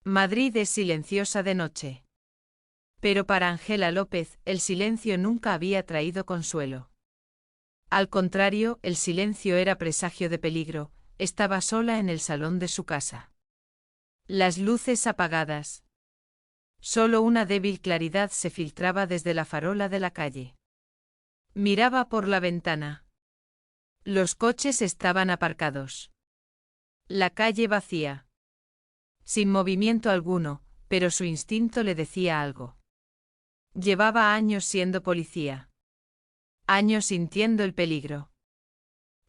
Madrid es silenciosa de noche. Pero para Ángela López, el silencio nunca había traído consuelo. Al contrario, el silencio era presagio de peligro. Estaba sola en el salón de su casa. Las luces apagadas. Solo una débil claridad se filtraba desde la farola de la calle. Miraba por la ventana. Los coches estaban aparcados. La calle vacía. Sin movimiento alguno, pero su instinto le decía algo. Llevaba años siendo policía. Años sintiendo el peligro.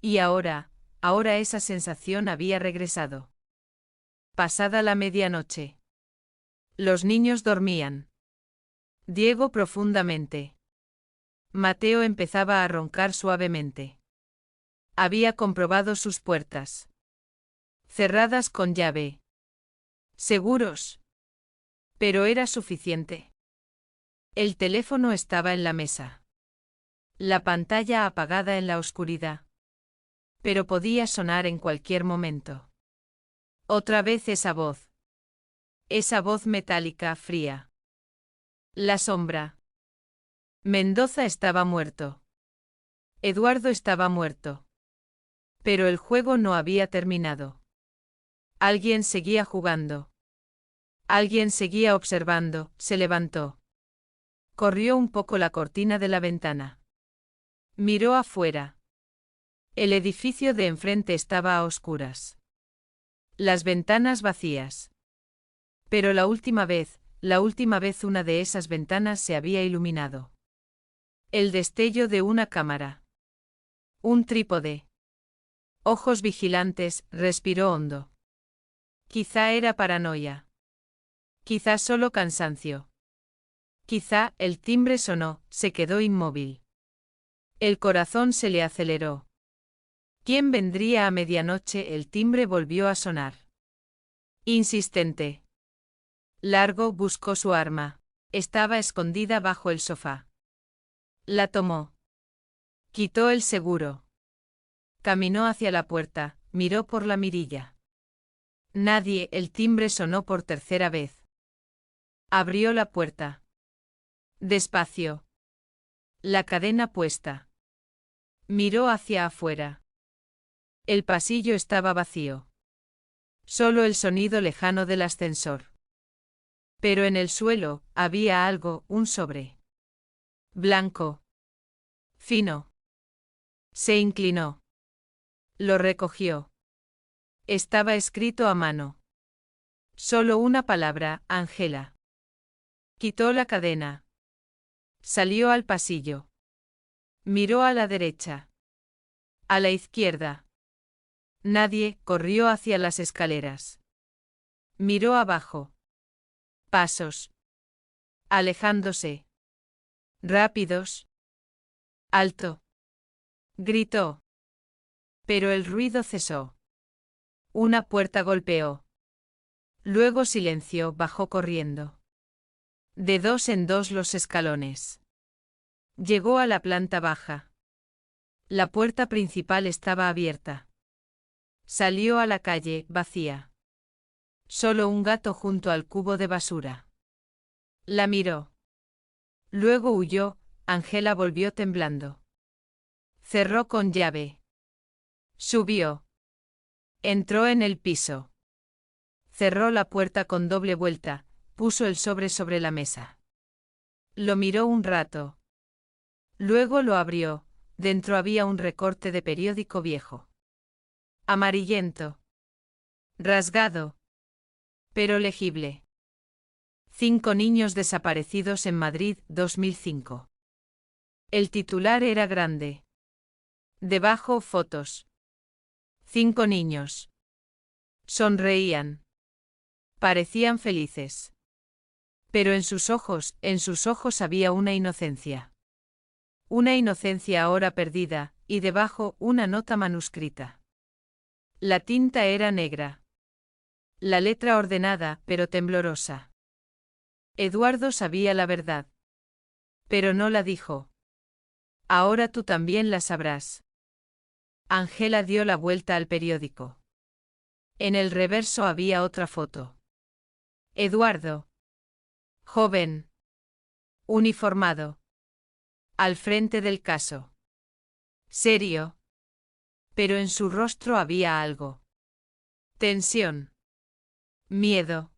Y ahora esa sensación había regresado. Pasada la medianoche. Los niños dormían. Diego profundamente. Mateo empezaba a roncar suavemente. Había comprobado sus puertas. Cerradas con llave. ¿Seguros? Pero era suficiente. El teléfono estaba en la mesa. La pantalla apagada en la oscuridad. Pero podía sonar en cualquier momento. Otra vez esa voz. Esa voz metálica, fría. La sombra. Mendoza estaba muerto. Eduardo estaba muerto. Pero el juego no había terminado. Alguien seguía jugando. Alguien seguía observando. Se levantó. Corrió un poco la cortina de la ventana. Miró afuera. El edificio de enfrente estaba a oscuras. Las ventanas vacías. Pero la última vez una de esas ventanas se había iluminado. El destello de una cámara. Un trípode. Ojos vigilantes, respiró hondo. Quizá era paranoia. Quizá solo cansancio. Quizá el timbre sonó, se quedó inmóvil. El corazón se le aceleró. ¿Quién vendría a medianoche? El timbre volvió a sonar. Insistente. Largo buscó su arma. Estaba escondida bajo el sofá. La tomó. Quitó el seguro. Caminó hacia la puerta, miró por la mirilla. Nadie. El timbre sonó por tercera vez. Abrió la puerta. Despacio. La cadena puesta. Miró hacia afuera. El pasillo estaba vacío. Solo el sonido lejano del ascensor. Pero en el suelo, había algo, un sobre. Blanco. Fino. Se inclinó. Lo recogió. Estaba escrito a mano. Solo una palabra, Ángela. Quitó la cadena. Salió al pasillo. Miró a la derecha. A la izquierda. Nadie. Corrió hacia las escaleras. Miró abajo. Pasos. Alejándose. Rápidos. Alto. Gritó. Pero el ruido cesó. Una puerta golpeó. Luego silencio, bajó corriendo. De dos en dos los escalones. Llegó a la planta baja. La puerta principal estaba abierta. Salió a la calle, vacía. Solo un gato junto al cubo de basura. La miró. Luego huyó. Ángela volvió temblando. Cerró con llave. Subió. Entró en el piso. Cerró la puerta con doble vuelta, puso el sobre la mesa. Lo miró un rato. Luego lo abrió. Dentro había un recorte de periódico viejo. Amarillento. Rasgado. Pero legible. 5 niños desaparecidos en Madrid, 2005. El titular era grande. Debajo, fotos. 5 niños. Sonreían. Parecían felices. Pero en sus ojos había una inocencia. Una inocencia ahora perdida, y debajo una nota manuscrita. La tinta era negra. La letra ordenada, pero temblorosa. Eduardo sabía la verdad. Pero no la dijo. Ahora tú también la sabrás. Ángela dio la vuelta al periódico. En el reverso había otra foto. Eduardo. Joven. Uniformado. Al frente del caso. Serio. Pero en su rostro había algo. Tensión. Miedo.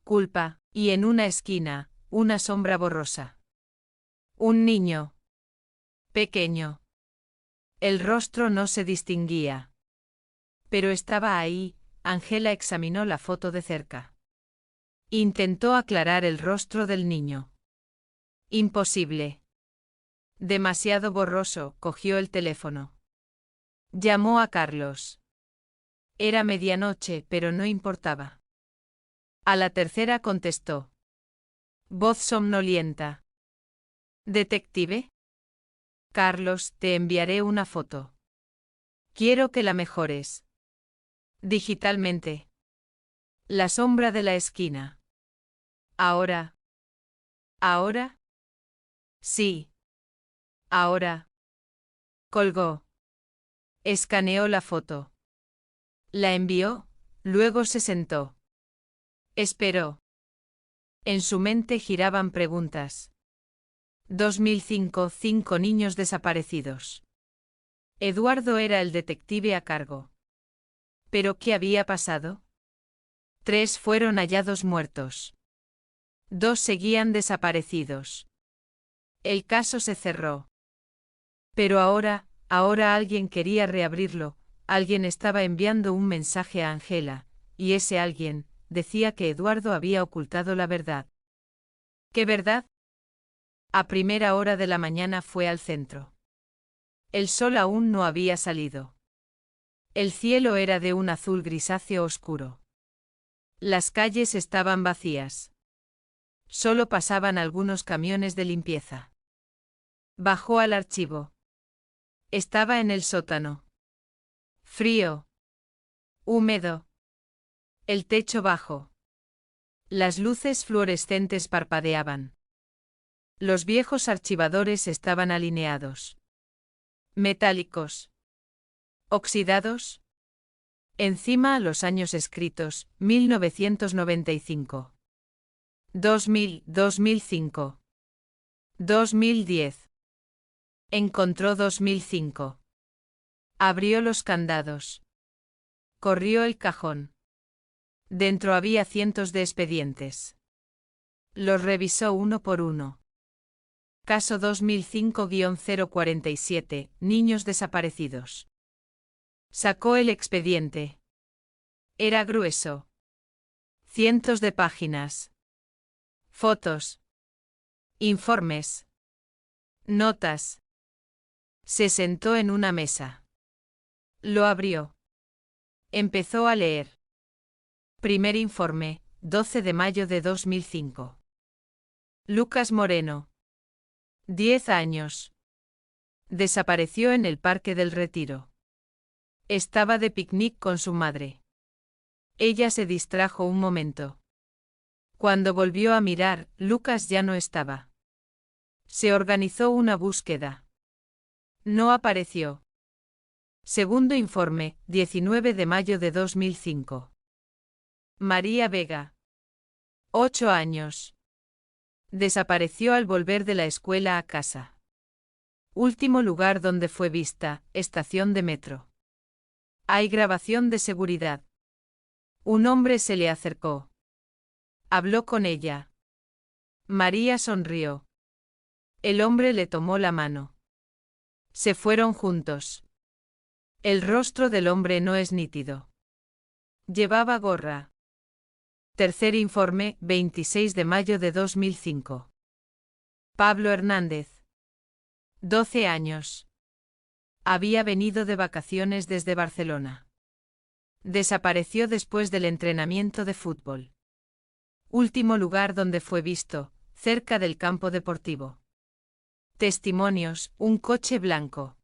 Culpa, y en una esquina, una sombra borrosa. Un niño. Pequeño. El rostro no se distinguía. Pero estaba ahí. Ángela examinó la foto de cerca. Intentó aclarar el rostro del niño. Imposible. Demasiado borroso. Cogió el teléfono. Llamó a Carlos. Era medianoche, pero no importaba. A la tercera contestó. Voz somnolienta. ¿Detective? Carlos, te enviaré una foto. Quiero que la mejores. Digitalmente. La sombra de la esquina. Ahora. ¿Ahora? Sí. Ahora. Colgó. Escaneó la foto. La envió, luego se sentó. Esperó. En su mente giraban preguntas. 2005, 5 niños desaparecidos. Eduardo era el detective a cargo. ¿Pero qué había pasado? 3 fueron hallados muertos. 2 seguían desaparecidos. El caso se cerró. Pero ahora alguien quería reabrirlo, alguien estaba enviando un mensaje a Ángela, y ese alguien decía que Eduardo había ocultado la verdad. ¿Qué verdad? A primera hora de la mañana fue al centro. El sol aún no había salido. El cielo era de un azul grisáceo oscuro. Las calles estaban vacías. Solo pasaban algunos camiones de limpieza. Bajó al archivo. Estaba en el sótano. Frío. Húmedo. El techo bajo. Las luces fluorescentes parpadeaban. Los viejos archivadores estaban alineados. Metálicos. Oxidados. Encima los años escritos, 1995. 2000, 2005. 2010. Encontró 2005. Abrió los candados. Corrió el cajón. Dentro había cientos de expedientes. Los revisó uno por uno. Caso 2005-047, niños desaparecidos. Sacó el expediente. Era grueso. Cientos de páginas. Fotos. Informes. Notas. Se sentó en una mesa. Lo abrió. Empezó a leer. Primer informe, 12 de mayo de 2005. Lucas Moreno. 10 años. Desapareció en el Parque del Retiro. Estaba de picnic con su madre. Ella se distrajo un momento. Cuando volvió a mirar, Lucas ya no estaba. Se organizó una búsqueda. No apareció. Segundo informe, 19 de mayo de 2005. María Vega. 8 años. Desapareció al volver de la escuela a casa. Último lugar donde fue vista, estación de metro. Hay grabación de seguridad. Un hombre se le acercó. Habló con ella. María sonrió. El hombre le tomó la mano. Se fueron juntos. El rostro del hombre no es nítido. Llevaba gorra. Tercer informe, 26 de mayo de 2005. Pablo Hernández. 12 años. Había venido de vacaciones desde Barcelona. Desapareció después del entrenamiento de fútbol. Último lugar donde fue visto, cerca del campo deportivo. Testimonios, un coche blanco.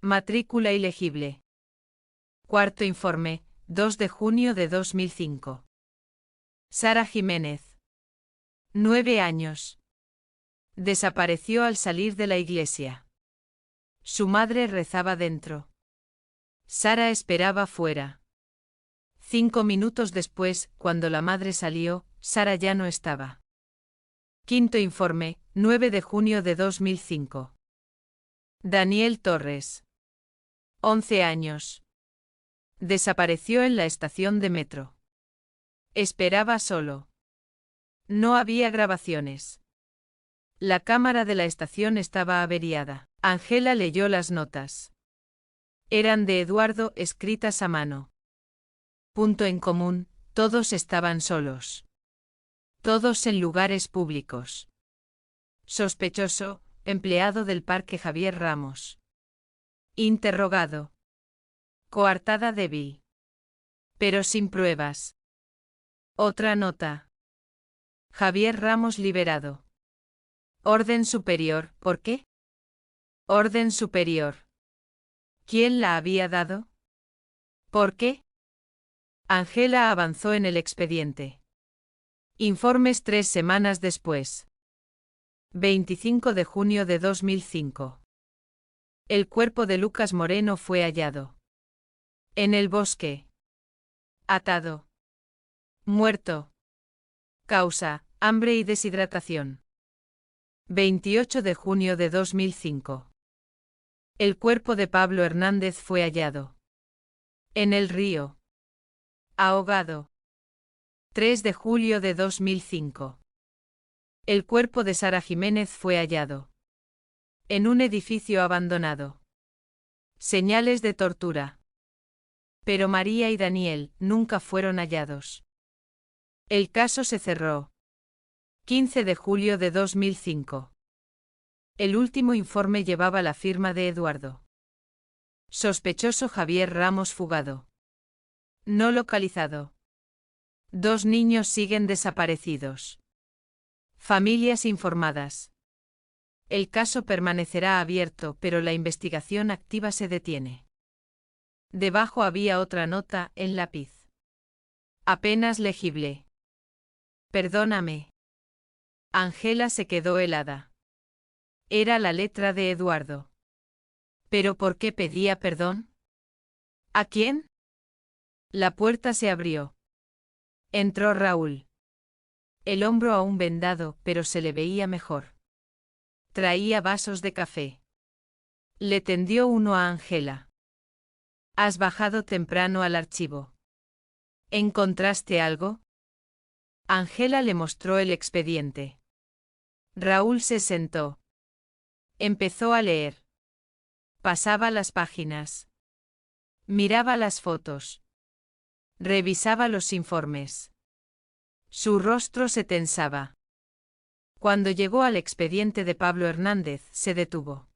Matrícula ilegible. Cuarto informe, 2 de junio de 2005. Sara Jiménez. 9 años. Desapareció al salir de la iglesia. Su madre rezaba dentro. Sara esperaba fuera. 5 minutos después, cuando la madre salió, Sara ya no estaba. Quinto informe, 9 de junio de 2005. Daniel Torres. 11 años. Desapareció en la estación de metro. Esperaba solo. No había grabaciones. La cámara de la estación estaba averiada. Ángela leyó las notas. Eran de Eduardo, escritas a mano. Punto en común, todos estaban solos. Todos en lugares públicos. Sospechoso, empleado del parque Javier Ramos. Interrogado. Coartada débil. Pero sin pruebas. Otra nota. Javier Ramos liberado. Orden superior, ¿por qué? Orden superior. ¿Quién la había dado? ¿Por qué? Ángela avanzó en el expediente. Informes 3 semanas después. 25 de junio de 2005. El cuerpo de Lucas Moreno fue hallado. En el bosque. Atado. Muerto. Causa, hambre y deshidratación. 28 de junio de 2005. El cuerpo de Pablo Hernández fue hallado. En el río. Ahogado. 3 de julio de 2005. El cuerpo de Sara Jiménez fue hallado. En un edificio abandonado. Señales de tortura. Pero María y Daniel nunca fueron hallados. El caso se cerró. 15 de julio de 2005. El último informe llevaba la firma de Eduardo. Sospechoso Javier Ramos fugado. No localizado. 2 niños siguen desaparecidos. Familias informadas. El caso permanecerá abierto, pero la investigación activa se detiene. Debajo había otra nota, en lápiz. Apenas legible. Perdóname. Ángela se quedó helada. Era la letra de Eduardo. ¿Pero por qué pedía perdón? ¿A quién? La puerta se abrió. Entró Raúl. El hombro aún vendado, pero se le veía mejor. Traía vasos de café. Le tendió uno a Ángela. ¿Has bajado temprano al archivo? ¿Encontraste algo? Ángela le mostró el expediente. Raúl se sentó. Empezó a leer. Pasaba las páginas. Miraba las fotos. Revisaba los informes. Su rostro se tensaba. Cuando llegó al expediente de Pablo Hernández, se detuvo.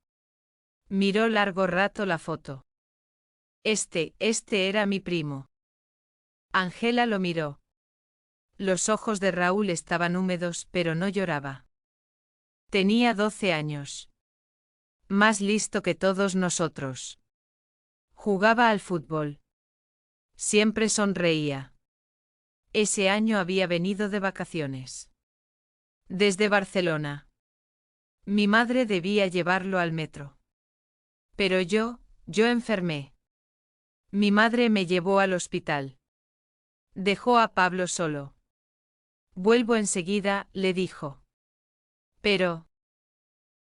Miró largo rato la foto. Este era mi primo. Ángela lo miró. Los ojos de Raúl estaban húmedos, pero no lloraba. Tenía 12 años. Más listo que todos nosotros. Jugaba al fútbol. Siempre sonreía. Ese año había venido de vacaciones. Desde Barcelona. Mi madre debía llevarlo al metro. Pero yo enfermé. Mi madre me llevó al hospital. Dejó a Pablo solo. Vuelvo enseguida, le dijo. Pero...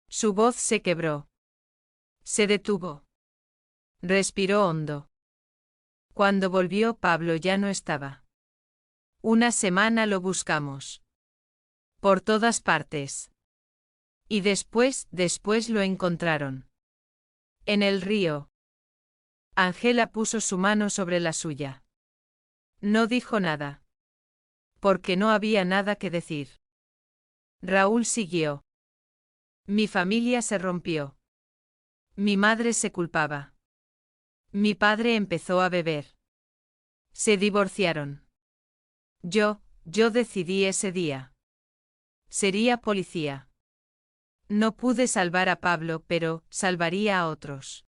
Su voz se quebró. Se detuvo. Respiró hondo. Cuando volvió, Pablo ya no estaba. Una semana lo buscamos. Por todas partes. Y después lo encontraron. En el río. Ángela puso su mano sobre la suya. No dijo nada. Porque no había nada que decir. Raúl siguió. Mi familia se rompió. Mi madre se culpaba. Mi padre empezó a beber. Se divorciaron. Yo decidí ese día. Sería policía. No pude salvar a Pablo, pero salvaría a otros.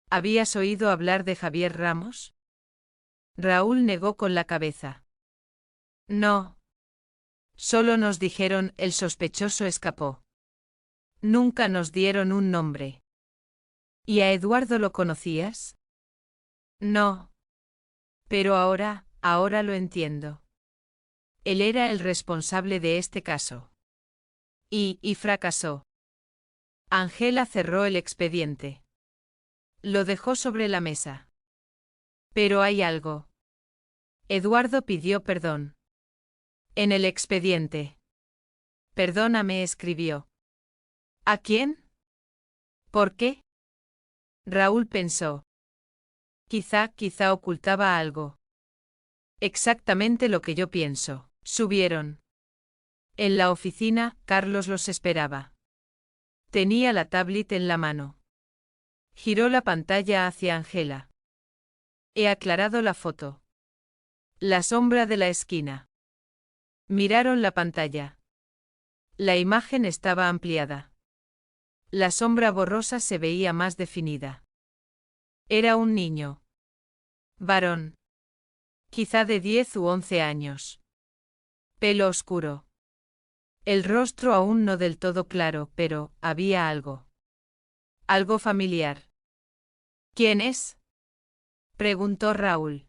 ¿Habías oído hablar de Javier Ramos? Raúl negó con la cabeza. No. Solo nos dijeron, el sospechoso escapó. Nunca nos dieron un nombre. ¿Y a Eduardo lo conocías? No. Pero ahora lo entiendo. Él era el responsable de este caso. Y fracasó. Angela cerró el expediente. Lo dejó sobre la mesa. Pero hay algo. Eduardo pidió perdón. En el expediente. Perdóname, escribió. ¿A quién? ¿Por qué? Raúl pensó. Quizá ocultaba algo. Exactamente lo que yo pienso. Subieron. En la oficina, Carlos los esperaba. Tenía la tablet en la mano. Giró la pantalla hacia Angela. He aclarado la foto. La sombra de la esquina. Miraron la pantalla. La imagen estaba ampliada. La sombra borrosa se veía más definida. Era un niño. Varón. Quizá de 10 u 11 años. Pelo oscuro. El rostro aún no del todo claro, pero había algo. Algo familiar. ¿Quién es? Preguntó Raúl.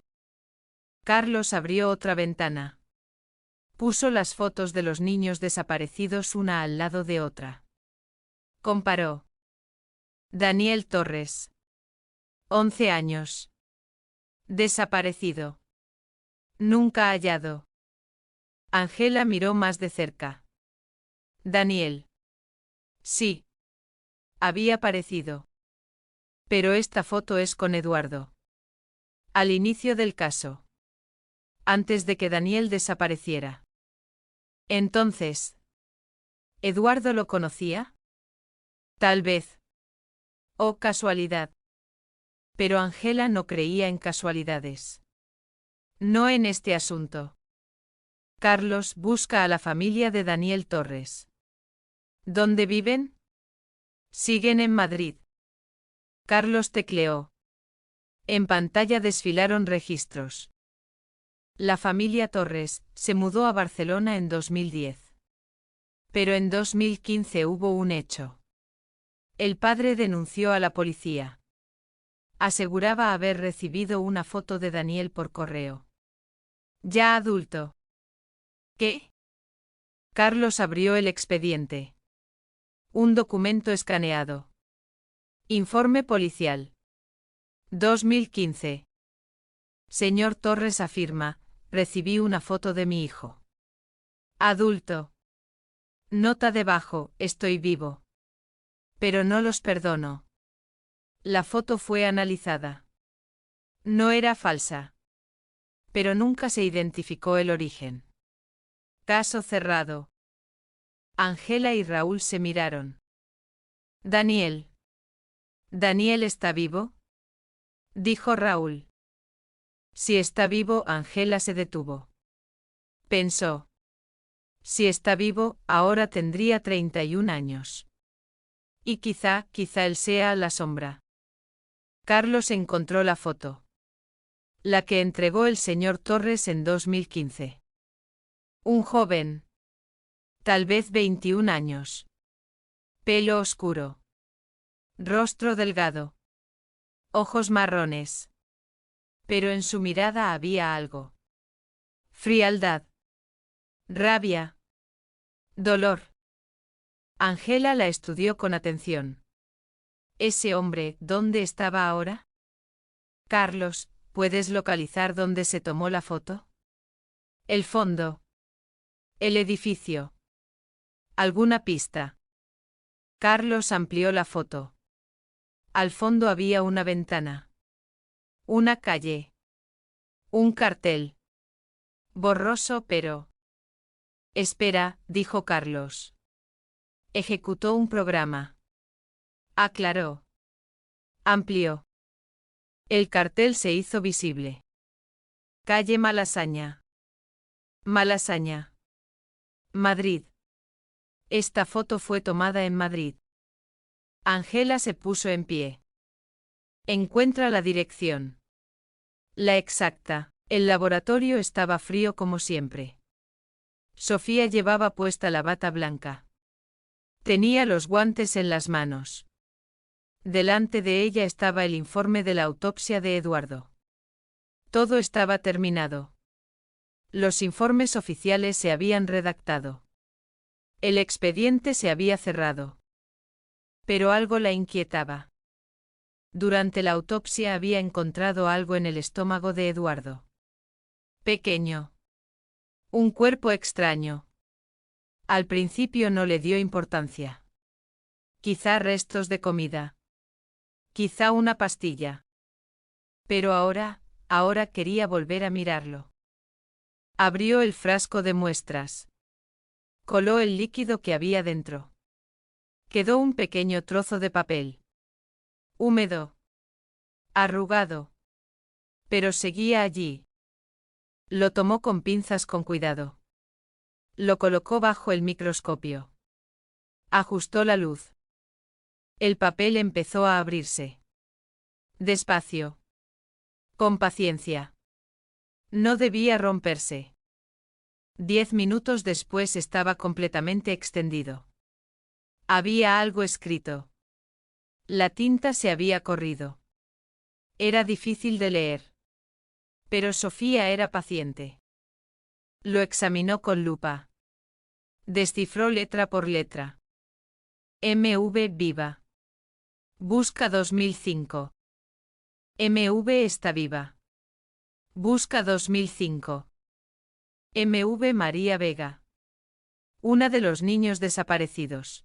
Carlos abrió otra ventana. Puso las fotos de los niños desaparecidos una al lado de otra. Comparó. Daniel Torres. 11 años. Desaparecido. Nunca hallado. Angela miró más de cerca. Daniel. Sí. Había parecido. Pero esta foto es con Eduardo. Al inicio del caso. Antes de que Daniel desapareciera. Entonces. ¿Eduardo lo conocía? Tal vez. Oh, casualidad. Pero Angela no creía en casualidades. No en este asunto. Carlos busca a la familia de Daniel Torres. ¿Dónde viven? Siguen en Madrid. Carlos tecleó. En pantalla desfilaron registros. La familia Torres se mudó a Barcelona en 2010. Pero en 2015 hubo un hecho. El padre denunció a la policía. Aseguraba haber recibido una foto de Daniel por correo. Ya adulto. ¿Qué? Carlos abrió el expediente. Un documento escaneado. Informe policial. 2015. Señor Torres afirma, recibí una foto de mi hijo. Adulto. Nota debajo, estoy vivo. Pero no los perdono. La foto fue analizada. No era falsa. Pero nunca se identificó el origen. Caso cerrado. Angela y Raúl se miraron. Daniel. ¿Daniel está vivo? Dijo Raúl. Si está vivo, Angela se detuvo. Pensó. Si está vivo, ahora tendría 31 años. Y quizá él sea la sombra. Carlos encontró la foto. La que entregó el señor Torres en 2015. Un joven. Tal vez 21 años. Pelo oscuro. Rostro delgado. Ojos marrones. Pero en su mirada había algo. Frialdad. Rabia. Dolor. Angela la estudió con atención. ¿Ese hombre, dónde estaba ahora? Carlos, ¿puedes localizar dónde se tomó la foto? El fondo. El edificio. ¿Alguna pista? Carlos amplió la foto. Al fondo había una ventana. Una calle. Un cartel. Borroso pero... Espera, dijo Carlos. Ejecutó un programa. Aclaró. Amplió. El cartel se hizo visible. Calle Malasaña. Malasaña. Madrid. Esta foto fue tomada en Madrid. Angela se puso en pie. Encuentra la dirección. La exacta. El laboratorio estaba frío como siempre. Sofía llevaba puesta la bata blanca. Tenía los guantes en las manos. Delante de ella estaba el informe de la autopsia de Eduardo. Todo estaba terminado. Los informes oficiales se habían redactado. El expediente se había cerrado. Pero algo la inquietaba. Durante la autopsia había encontrado algo en el estómago de Eduardo. Pequeño. Un cuerpo extraño. Al principio no le dio importancia. Quizá restos de comida. Quizá una pastilla. Pero ahora quería volver a mirarlo. Abrió el frasco de muestras. Coló el líquido que había dentro. Quedó un pequeño trozo de papel. Húmedo. Arrugado. Pero seguía allí. Lo tomó con pinzas con cuidado. Lo colocó bajo el microscopio. Ajustó la luz. El papel empezó a abrirse. Despacio. Con paciencia. No debía romperse. 10 minutos después estaba completamente extendido. Había algo escrito. La tinta se había corrido. Era difícil de leer. Pero Sofía era paciente. Lo examinó con lupa. Descifró letra por letra. MV viva. Busca 2005. MV está viva. Busca 2005. MV María Vega. Una de los niños desaparecidos.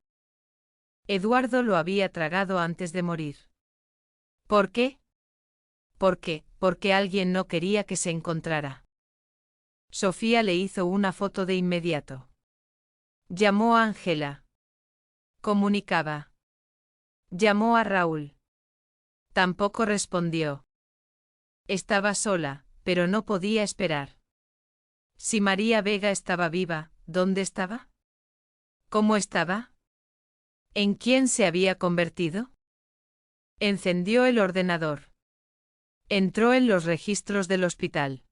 Eduardo lo había tragado antes de morir. ¿Por qué? ¿Por qué? Porque alguien no quería que se encontrara. Sofía le hizo una foto de inmediato. Llamó a Ángela. Comunicaba. Llamó a Raúl. Tampoco respondió. Estaba sola, pero no podía esperar. Si María Vega estaba viva, ¿dónde estaba? ¿Cómo estaba? ¿En quién se había convertido? Encendió el ordenador. Entró en los registros del hospital.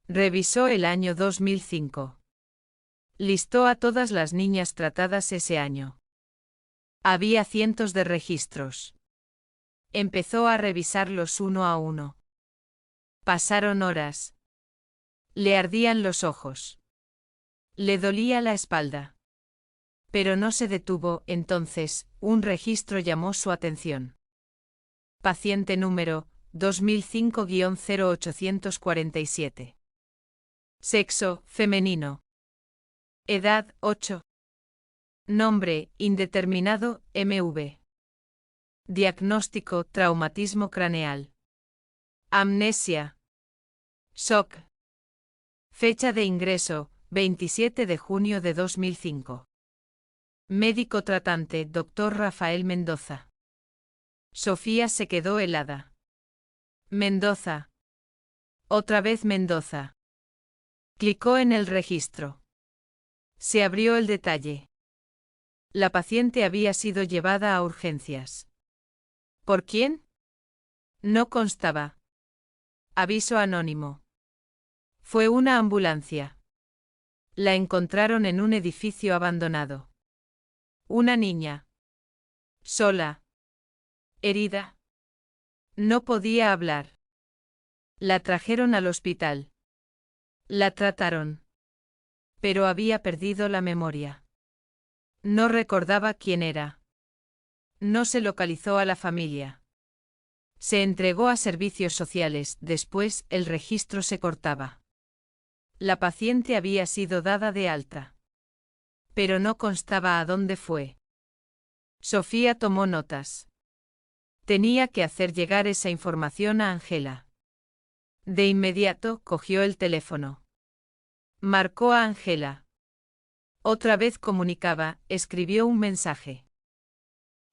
Revisó el año 2005. Listó a todas las niñas tratadas ese año. Había cientos de registros. Empezó a revisarlos uno a uno. Pasaron horas. Le ardían los ojos. Le dolía la espalda. Pero no se detuvo. Entonces, un registro llamó su atención. Paciente número 2005-0847. Sexo, femenino. Edad, 8. Nombre, indeterminado, MV. Diagnóstico, traumatismo craneal. Amnesia. Shock. Fecha de ingreso, 27 de junio de 2005. Médico tratante, Dr. Rafael Mendoza. Sofía se quedó helada. Mendoza. Otra vez Mendoza. Clicó en el registro. Se abrió el detalle. La paciente había sido llevada a urgencias. ¿Por quién? No constaba. Aviso anónimo. Fue una ambulancia. La encontraron en un edificio abandonado. Una niña. Sola. Herida. No podía hablar. La trajeron al hospital. La trataron. Pero había perdido la memoria. No recordaba quién era. No se localizó a la familia. Se entregó a servicios sociales, después el registro se cortaba. La paciente había sido dada de alta. Pero no constaba a dónde fue. Sofía tomó notas. Tenía que hacer llegar esa información a Ángela. De inmediato cogió el teléfono. Marcó a Ángela. Otra vez comunicaba, escribió un mensaje.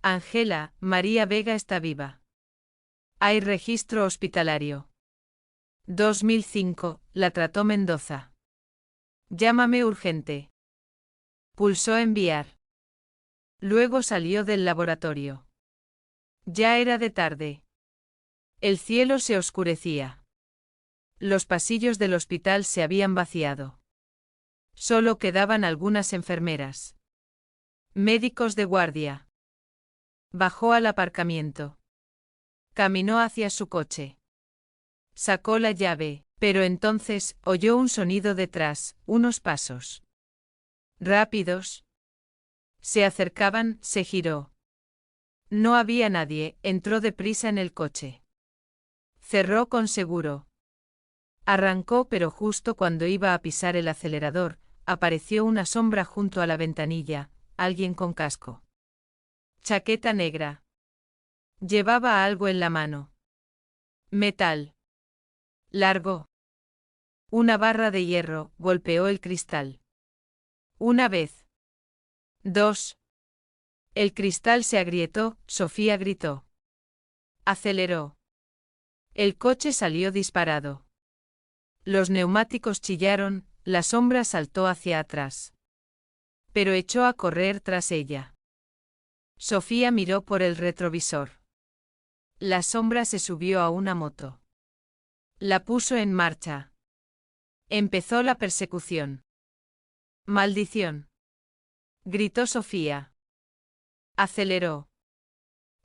Ángela, María Vega está viva. Hay registro hospitalario. 2005, la trató Mendoza. Llámame urgente. Pulsó enviar. Luego salió del laboratorio. Ya era de tarde. El cielo se oscurecía. Los pasillos del hospital se habían vaciado. Solo quedaban algunas enfermeras. Médicos de guardia. Bajó al aparcamiento. Caminó hacia su coche. Sacó la llave, pero entonces oyó un sonido detrás, unos pasos. Rápidos. Se acercaban, se giró. No había nadie, entró deprisa en el coche. Cerró con seguro. Arrancó, pero justo cuando iba a pisar el acelerador, apareció una sombra junto a la ventanilla, alguien con casco. Chaqueta negra. Llevaba algo en la mano. Metal. Largo. Una barra de hierro, golpeó el cristal. Una vez. Dos. El cristal se agrietó, Sofía gritó. Aceleró. El coche salió disparado. Los neumáticos chillaron, la sombra saltó hacia atrás. Pero echó a correr tras ella. Sofía miró por el retrovisor. La sombra se subió a una moto. La puso en marcha. Empezó la persecución. ¡Maldición!, gritó Sofía. Aceleró.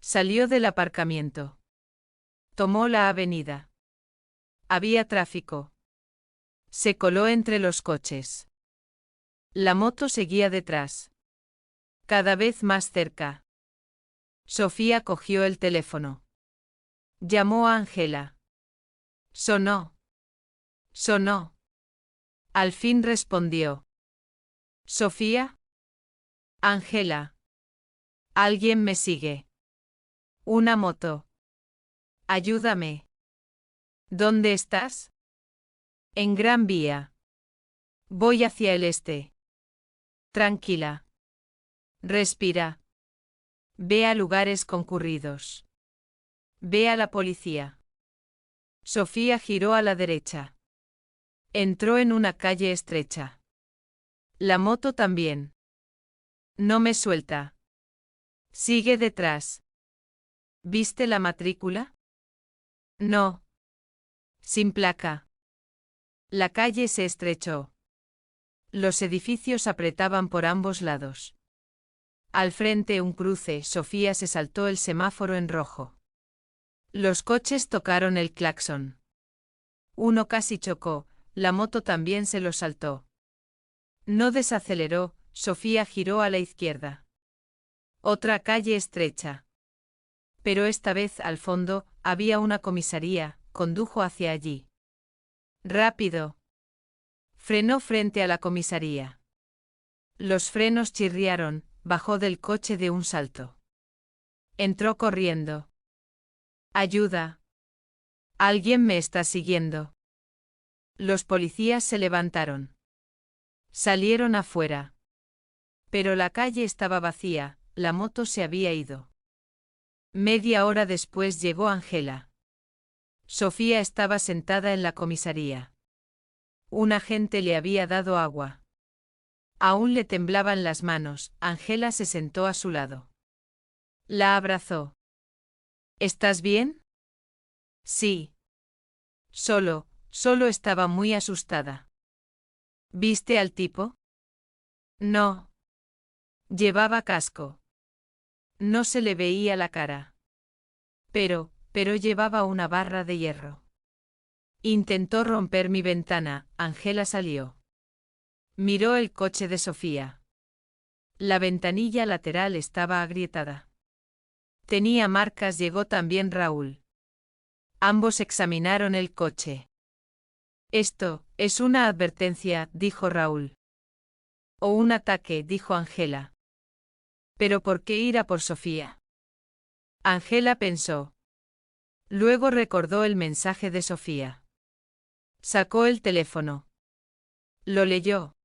Salió del aparcamiento. Tomó la avenida. Había tráfico. Se coló entre los coches. La moto seguía detrás. Cada vez más cerca. Sofía cogió el teléfono. Llamó a Ángela. Sonó. Sonó. Al fin respondió. ¿Sofía? Ángela. Alguien me sigue. Una moto. Ayúdame. ¿Dónde estás? En Gran Vía. Voy hacia el este. Tranquila. Respira. Ve a lugares concurridos. Ve a la policía. Sofía giró a la derecha. Entró en una calle estrecha. La moto también. No me suelta. Sigue detrás. ¿Viste la matrícula? No. Sin placa. La calle se estrechó. Los edificios apretaban por ambos lados. Al frente un cruce, Sofía se saltó el semáforo en rojo. Los coches tocaron el claxon. Uno casi chocó, la moto también se lo saltó. No desaceleró, Sofía giró a la izquierda. Otra calle estrecha. Pero esta vez al fondo, había una comisaría, condujo hacia allí. Rápido. Frenó frente a la comisaría. Los frenos chirriaron, bajó del coche de un salto. Entró corriendo. Ayuda. Alguien me está siguiendo. Los policías se levantaron. Salieron afuera. Pero la calle estaba vacía, la moto se había ido. Media hora después llegó Ángela. Sofía estaba sentada en la comisaría. Un agente le había dado agua. Aún le temblaban las manos, Ángela se sentó a su lado. La abrazó. ¿Estás bien? Sí. Solo estaba muy asustada. ¿Viste al tipo? No. Llevaba casco. No se le veía la cara. Pero llevaba una barra de hierro. Intentó romper mi ventana, Ángela salió. Miró el coche de Sofía. La ventanilla lateral estaba agrietada. Tenía marcas, llegó también Raúl. Ambos examinaron el coche. Esto es una advertencia, dijo Raúl. O un ataque, dijo Ángela. ¿Pero por qué ir a por Sofía? Ángela pensó. Luego recordó el mensaje de Sofía. Sacó el teléfono. Lo leyó.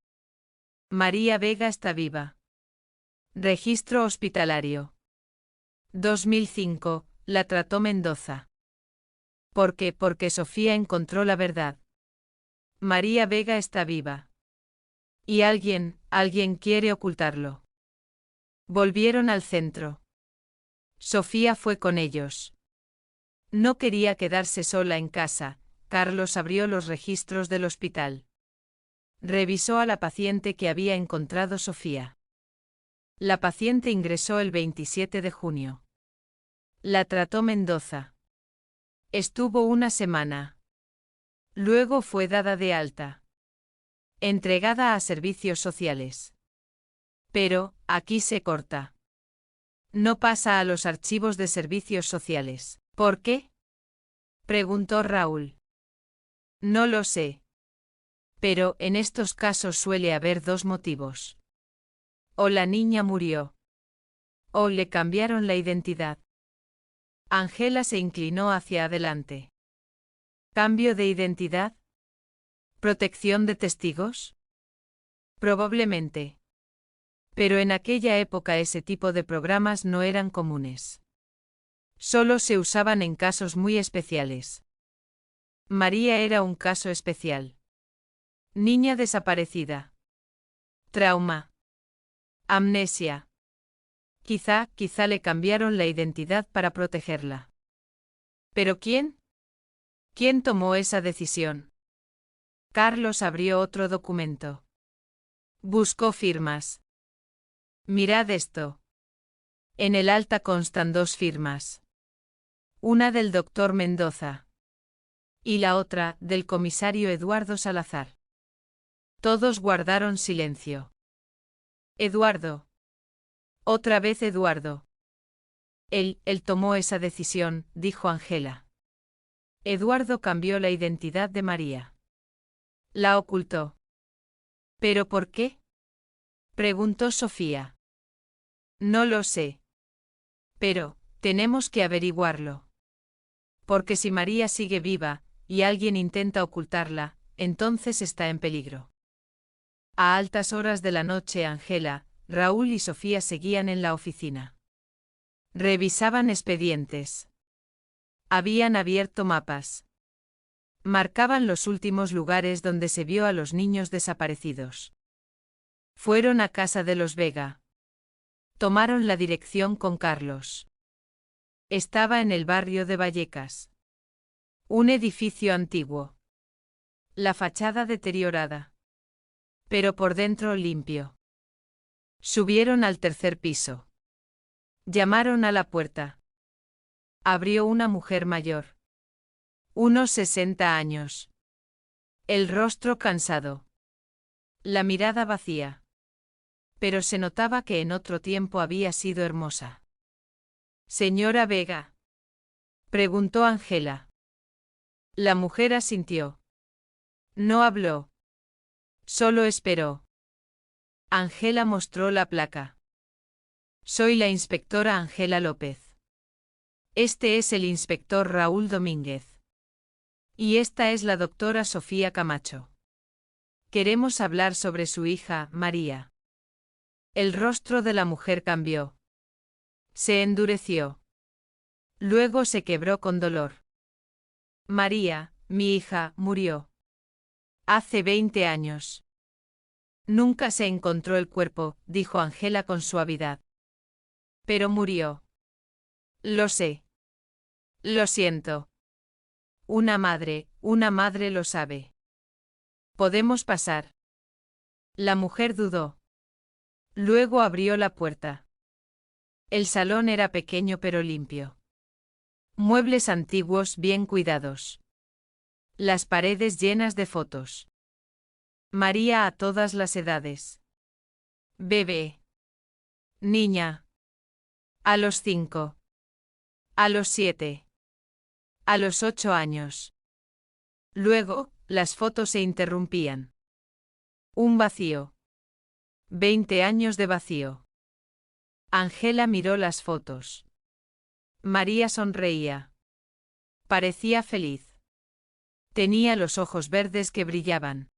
María Vega está viva. Registro hospitalario. 2005, la trató Mendoza. ¿Por qué? Porque Sofía encontró la verdad. María Vega está viva. Y alguien quiere ocultarlo. Volvieron al centro. Sofía fue con ellos. No quería quedarse sola en casa, Carlos abrió los registros del hospital. Revisó a la paciente que había encontrado Sofía. La paciente ingresó el 27 de junio. La trató Mendoza. Estuvo una semana. Luego fue dada de alta. Entregada a servicios sociales. Pero, aquí se corta. No pasa a los archivos de servicios sociales. ¿Por qué? Preguntó Raúl. No lo sé. Pero, en estos casos suele haber dos motivos. O la niña murió. O le cambiaron la identidad. Ángela se inclinó hacia adelante. ¿Cambio de identidad? ¿Protección de testigos? Probablemente. Pero en aquella época ese tipo de programas no eran comunes. Solo se usaban en casos muy especiales. María era un caso especial. Niña desaparecida. Trauma. Amnesia. Quizá le cambiaron la identidad para protegerla. ¿Pero quién? ¿Quién tomó esa decisión? Carlos abrió otro documento. Buscó firmas. Mirad esto. En el alta constan dos firmas. Una del doctor Mendoza. Y la otra, del comisario Eduardo Salazar. Todos guardaron silencio. Eduardo. Otra vez Eduardo. Él tomó esa decisión, dijo Ángela. Eduardo cambió la identidad de María. La ocultó. ¿Pero por qué? Preguntó Sofía. No lo sé. Pero, tenemos que averiguarlo. Porque si María sigue viva, y alguien intenta ocultarla, entonces está en peligro. A altas horas de la noche Ángela, Raúl y Sofía seguían en la oficina. Revisaban expedientes. Habían abierto mapas. Marcaban los últimos lugares donde se vio a los niños desaparecidos. Fueron a casa de los Vega. Tomaron la dirección con Carlos. Estaba en el barrio de Vallecas. Un edificio antiguo. La fachada deteriorada. Pero por dentro limpio. Subieron al tercer piso. Llamaron a la puerta. Abrió una mujer mayor. Unos 60 años. El rostro cansado. La mirada vacía. Pero se notaba que en otro tiempo había sido hermosa. ¿Señora Vega? Preguntó Ángela. La mujer asintió. No habló. Solo esperó. Ángela mostró la placa. Soy la inspectora Ángela López. Este es el inspector Raúl Domínguez. Y esta es la doctora Sofía Camacho. Queremos hablar sobre su hija, María. El rostro de la mujer cambió. Se endureció. Luego se quebró con dolor. María, mi hija, murió. Hace 20 años. Nunca se encontró el cuerpo, dijo Ángela con suavidad. Pero murió. Lo sé. Lo siento. Una madre lo sabe. ¿Podemos pasar? La mujer dudó. Luego abrió la puerta. El salón era pequeño pero limpio. Muebles antiguos bien cuidados. Las paredes llenas de fotos. María a todas las edades. Bebé. Niña. A los 5. A los 7. A los 8 años. Luego, las fotos se interrumpían. Un vacío. 20 años de vacío. Ángela miró las fotos. María sonreía. Parecía feliz. Tenía los ojos verdes que brillaban.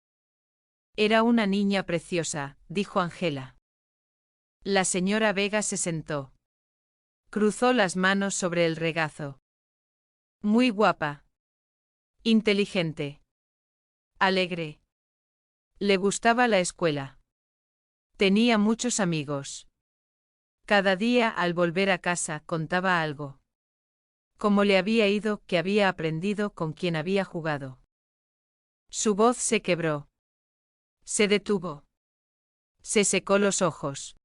Era una niña preciosa, dijo Ángela. La señora Vega se sentó. Cruzó las manos sobre el regazo. Muy guapa. Inteligente. Alegre. Le gustaba la escuela. Tenía muchos amigos. Cada día al volver a casa contaba algo. Cómo le había ido, que había aprendido, con quién había jugado. Su voz se quebró. Se detuvo. Se secó los ojos.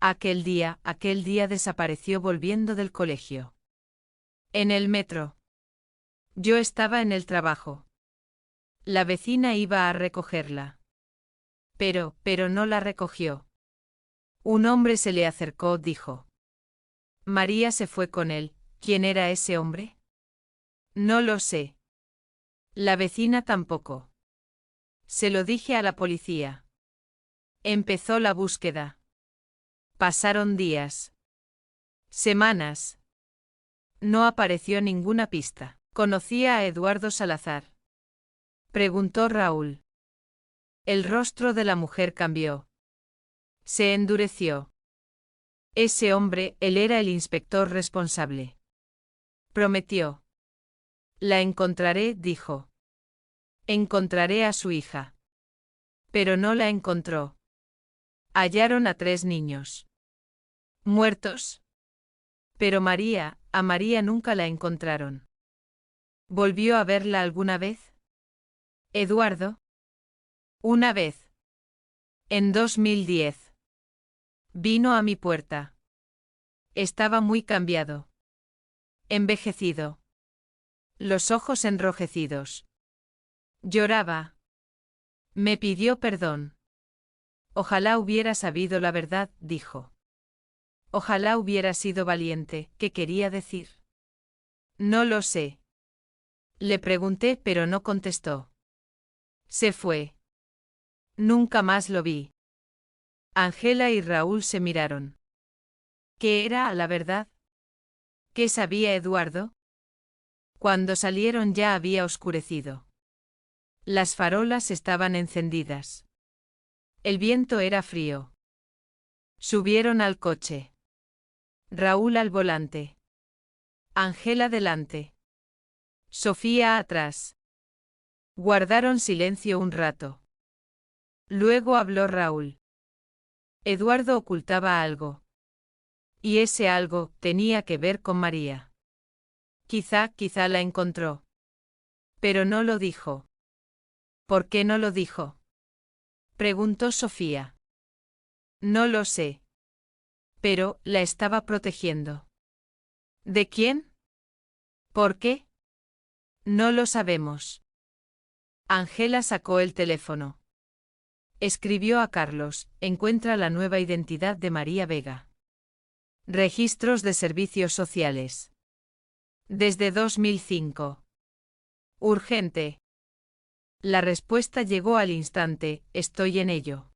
Aquel día desapareció volviendo del colegio. En el metro. Yo estaba en el trabajo. La vecina iba a recogerla. Pero no la recogió. Un hombre se le acercó, dijo. María se fue con él. ¿Quién era ese hombre? No lo sé. La vecina tampoco. Se lo dije a la policía. Empezó la búsqueda. Pasaron días. Semanas. No apareció ninguna pista. ¿Conocía a Eduardo Salazar? Preguntó Raúl. El rostro de la mujer cambió. Se endureció. Ese hombre, él era el inspector responsable. Prometió. La encontraré, dijo. Encontraré a su hija. Pero no la encontró. Hallaron a 3 niños. Muertos. Pero a María nunca la encontraron. ¿Volvió a verla alguna vez? Eduardo. Una vez. En 2010. Vino a mi puerta. Estaba muy cambiado. Envejecido. Los ojos enrojecidos. Lloraba. Me pidió perdón. Ojalá hubiera sabido la verdad, dijo. Ojalá hubiera sido valiente, ¿qué quería decir? No lo sé. Le pregunté, pero no contestó. Se fue. Nunca más lo vi. Ángela y Raúl se miraron. ¿Qué era, la verdad? ¿Qué sabía Eduardo? Cuando salieron ya había oscurecido. Las farolas estaban encendidas. El viento era frío. Subieron al coche. Raúl al volante. Ángela delante. Sofía atrás. Guardaron silencio un rato. Luego habló Raúl. Eduardo ocultaba algo. Y ese algo tenía que ver con María. Quizá la encontró. Pero no lo dijo. ¿Por qué no lo dijo? Preguntó Sofía. No lo sé. Pero la estaba protegiendo. ¿De quién? ¿Por qué? No lo sabemos. Ángela sacó el teléfono. Escribió a Carlos, encuentra la nueva identidad de María Vega. Registros de servicios sociales. Desde 2005. Urgente. La respuesta llegó al instante, estoy en ello.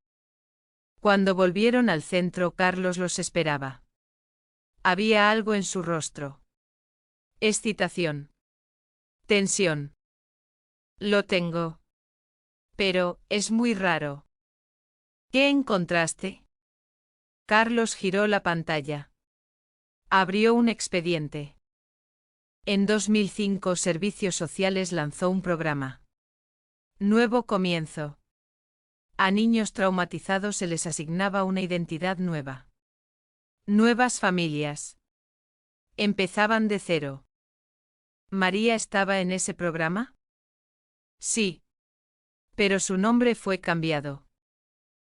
Cuando volvieron al centro, Carlos los esperaba. Había algo en su rostro. Excitación. Tensión. Lo tengo. Pero, es muy raro. ¿Qué encontraste? Carlos giró la pantalla. Abrió un expediente. En 2005 Servicios Sociales lanzó un programa. Nuevo comienzo. A niños traumatizados se les asignaba una identidad nueva. Nuevas familias. Empezaban de cero. ¿María estaba en ese programa? Sí. Pero su nombre fue cambiado.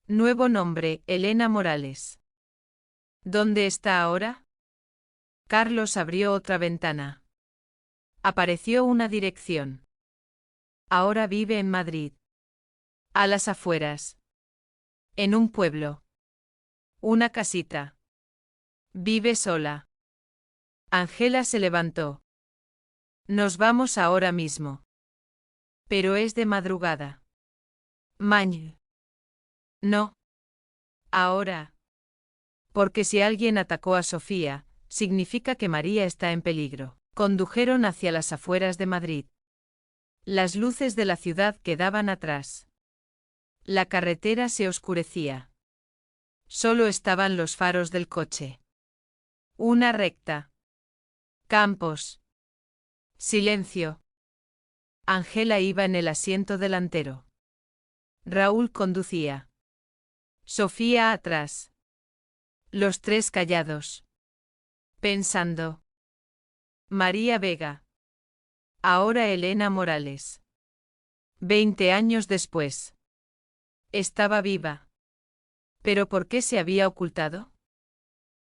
Nuevo nombre, Elena Morales. ¿Dónde está ahora? Carlos abrió otra ventana. Apareció una dirección. Ahora vive en Madrid. A las afueras. En un pueblo. Una casita. Vive sola. Ángela se levantó. Nos vamos ahora mismo. Pero es de madrugada. Mañ. No. Ahora. Porque si alguien atacó a Sofía, significa que María está en peligro. Condujeron hacia las afueras de Madrid. Las luces de la ciudad quedaban atrás. La carretera se oscurecía. Solo estaban los faros del coche. Una recta. Campos. Silencio. Ángela iba en el asiento delantero. Raúl conducía. Sofía atrás. Los 3 callados. Pensando. María Vega. Ahora Elena Morales. 20 años después. Estaba viva. ¿Pero por qué se había ocultado?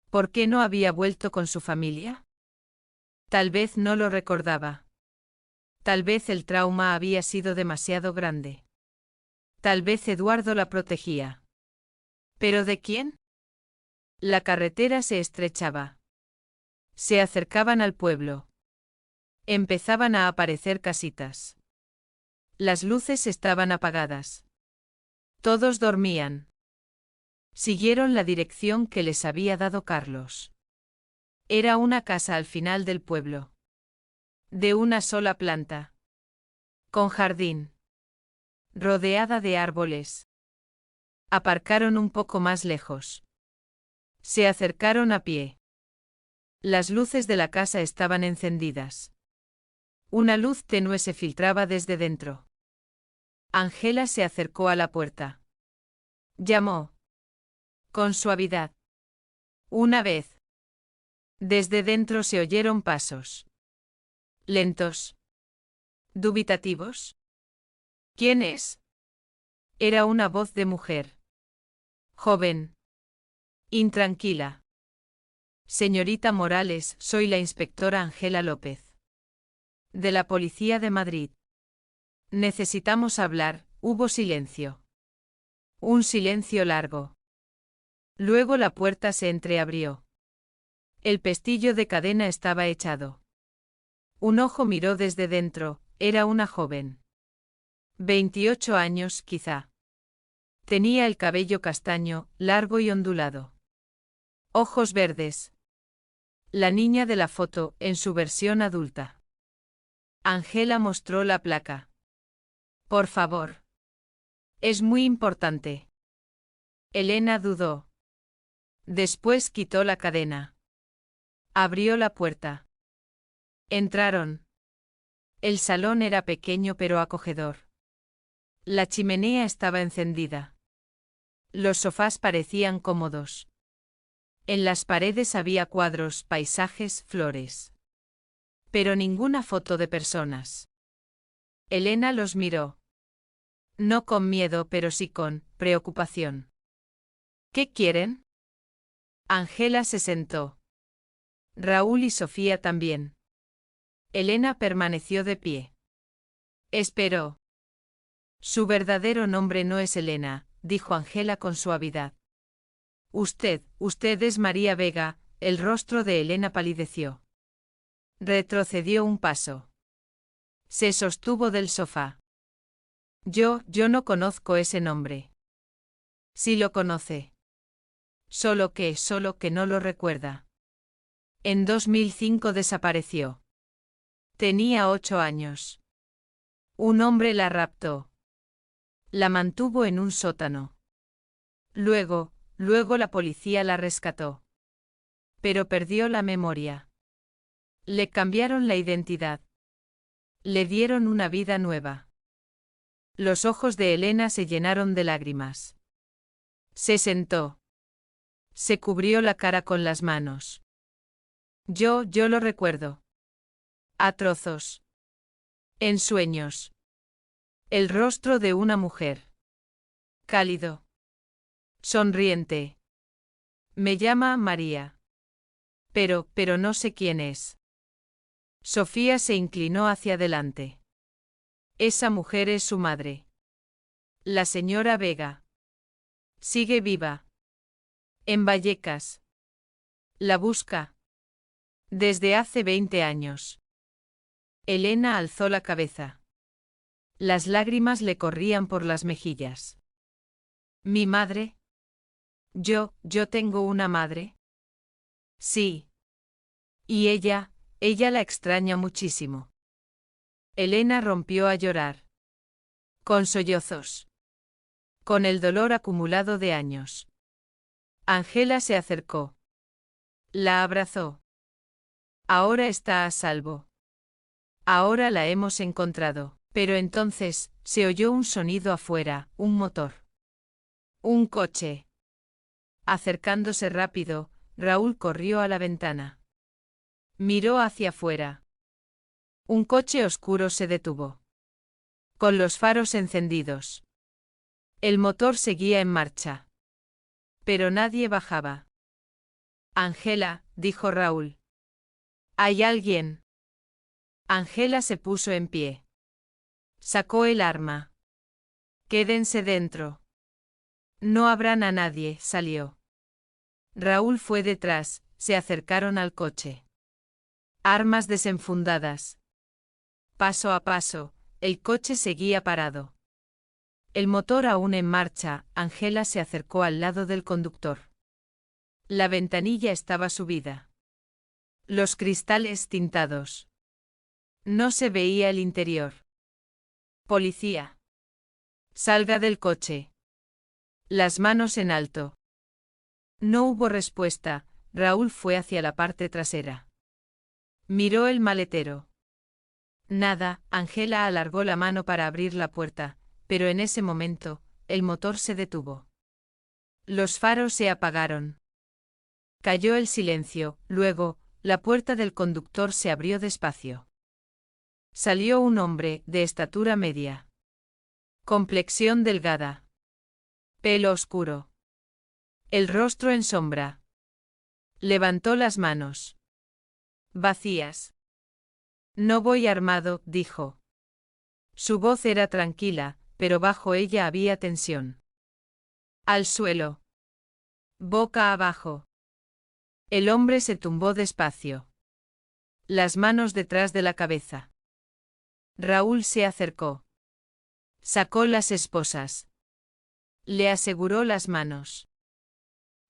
¿Por qué no había vuelto con su familia? Tal vez no lo recordaba. Tal vez el trauma había sido demasiado grande. Tal vez Eduardo la protegía. ¿Pero de quién? La carretera se estrechaba. Se acercaban al pueblo. Empezaban a aparecer casitas. Las luces estaban apagadas. Todos dormían. Siguieron la dirección que les había dado Carlos. Era una casa al final del pueblo. De una sola planta. Con jardín. Rodeada de árboles. Aparcaron un poco más lejos. Se acercaron a pie. Las luces de la casa estaban encendidas. Una luz tenue se filtraba desde dentro. Ángela se acercó a la puerta. Llamó. Con suavidad. Una vez. Desde dentro se oyeron pasos. Lentos. Dubitativos. ¿Quién es? Era una voz de mujer. Joven. Intranquila. Señorita Morales, soy la inspectora Ángela López. De la Policía de Madrid. Necesitamos hablar. Hubo silencio. Un silencio largo. Luego la puerta se entreabrió. El pestillo de cadena estaba echado. Un ojo miró desde dentro, era una joven. 28 años, quizá. Tenía el cabello castaño, largo y ondulado. Ojos verdes. La niña de la foto, en su versión adulta. Ángela mostró la placa. Por favor. Es muy importante. Elena dudó. Después quitó la cadena. Abrió la puerta. Entraron. El salón era pequeño pero acogedor. La chimenea estaba encendida. Los sofás parecían cómodos. En las paredes había cuadros, paisajes, flores. Pero ninguna foto de personas. Elena los miró. No con miedo, pero sí con preocupación. ¿Qué quieren? Ángela se sentó. Raúl y Sofía también. Elena permaneció de pie. Esperó. Su verdadero nombre no es Elena, dijo Ángela con suavidad. Usted es María Vega. El rostro de Elena palideció. Retrocedió un paso. Se sostuvo del sofá. Yo no conozco ese nombre. Sí lo conoce. Solo que no lo recuerda. En 2005 desapareció. Tenía 8 años. Un hombre la raptó. La mantuvo en un sótano. Luego la policía la rescató. Pero perdió la memoria. Le cambiaron la identidad. Le dieron una vida nueva. Los ojos de Elena se llenaron de lágrimas. Se sentó. Se cubrió la cara con las manos. Yo lo recuerdo. A trozos. En sueños. El rostro de una mujer. Cálido. Sonriente. Me llama María. Pero no sé quién es. Sofía se inclinó hacia adelante. Esa mujer es su madre. La señora Vega. Sigue viva. En Vallecas. La busca. Desde hace 20 años. Elena alzó la cabeza. Las lágrimas le corrían por las mejillas. ¿Mi madre? ¿Yo tengo una madre? Sí. Y ella la extraña muchísimo. Elena rompió a llorar. Con sollozos. Con el dolor acumulado de años. Ángela se acercó. La abrazó. Ahora está a salvo. Ahora la hemos encontrado. Pero entonces, se oyó un sonido afuera, un motor. Un coche. Acercándose rápido, Raúl corrió a la ventana. Miró hacia afuera. Un coche oscuro se detuvo. Con los faros encendidos. El motor seguía en marcha. Pero nadie bajaba. Ángela, dijo Raúl. ¿Hay alguien? Ángela se puso en pie. Sacó el arma. Quédense dentro. No abran a nadie, salió. Raúl fue detrás, se acercaron al coche. Armas desenfundadas. Paso a paso, el coche seguía parado. El motor aún en marcha, Ángela se acercó al lado del conductor. La ventanilla estaba subida. Los cristales tintados. No se veía el interior. Policía. Salga del coche. Las manos en alto. No hubo respuesta, Raúl fue hacia la parte trasera. Miró el maletero. Nada, Ángela alargó la mano para abrir la puerta, pero en ese momento, el motor se detuvo. Los faros se apagaron. Cayó el silencio, luego, la puerta del conductor se abrió despacio. Salió un hombre, de estatura media. Complexión delgada. Pelo oscuro. El rostro en sombra. Levantó las manos. Vacías. No voy armado, dijo. Su voz era tranquila, pero bajo ella había tensión. Al suelo. Boca abajo. El hombre se tumbó despacio. Las manos detrás de la cabeza. Raúl se acercó. Sacó las esposas. Le aseguró las manos.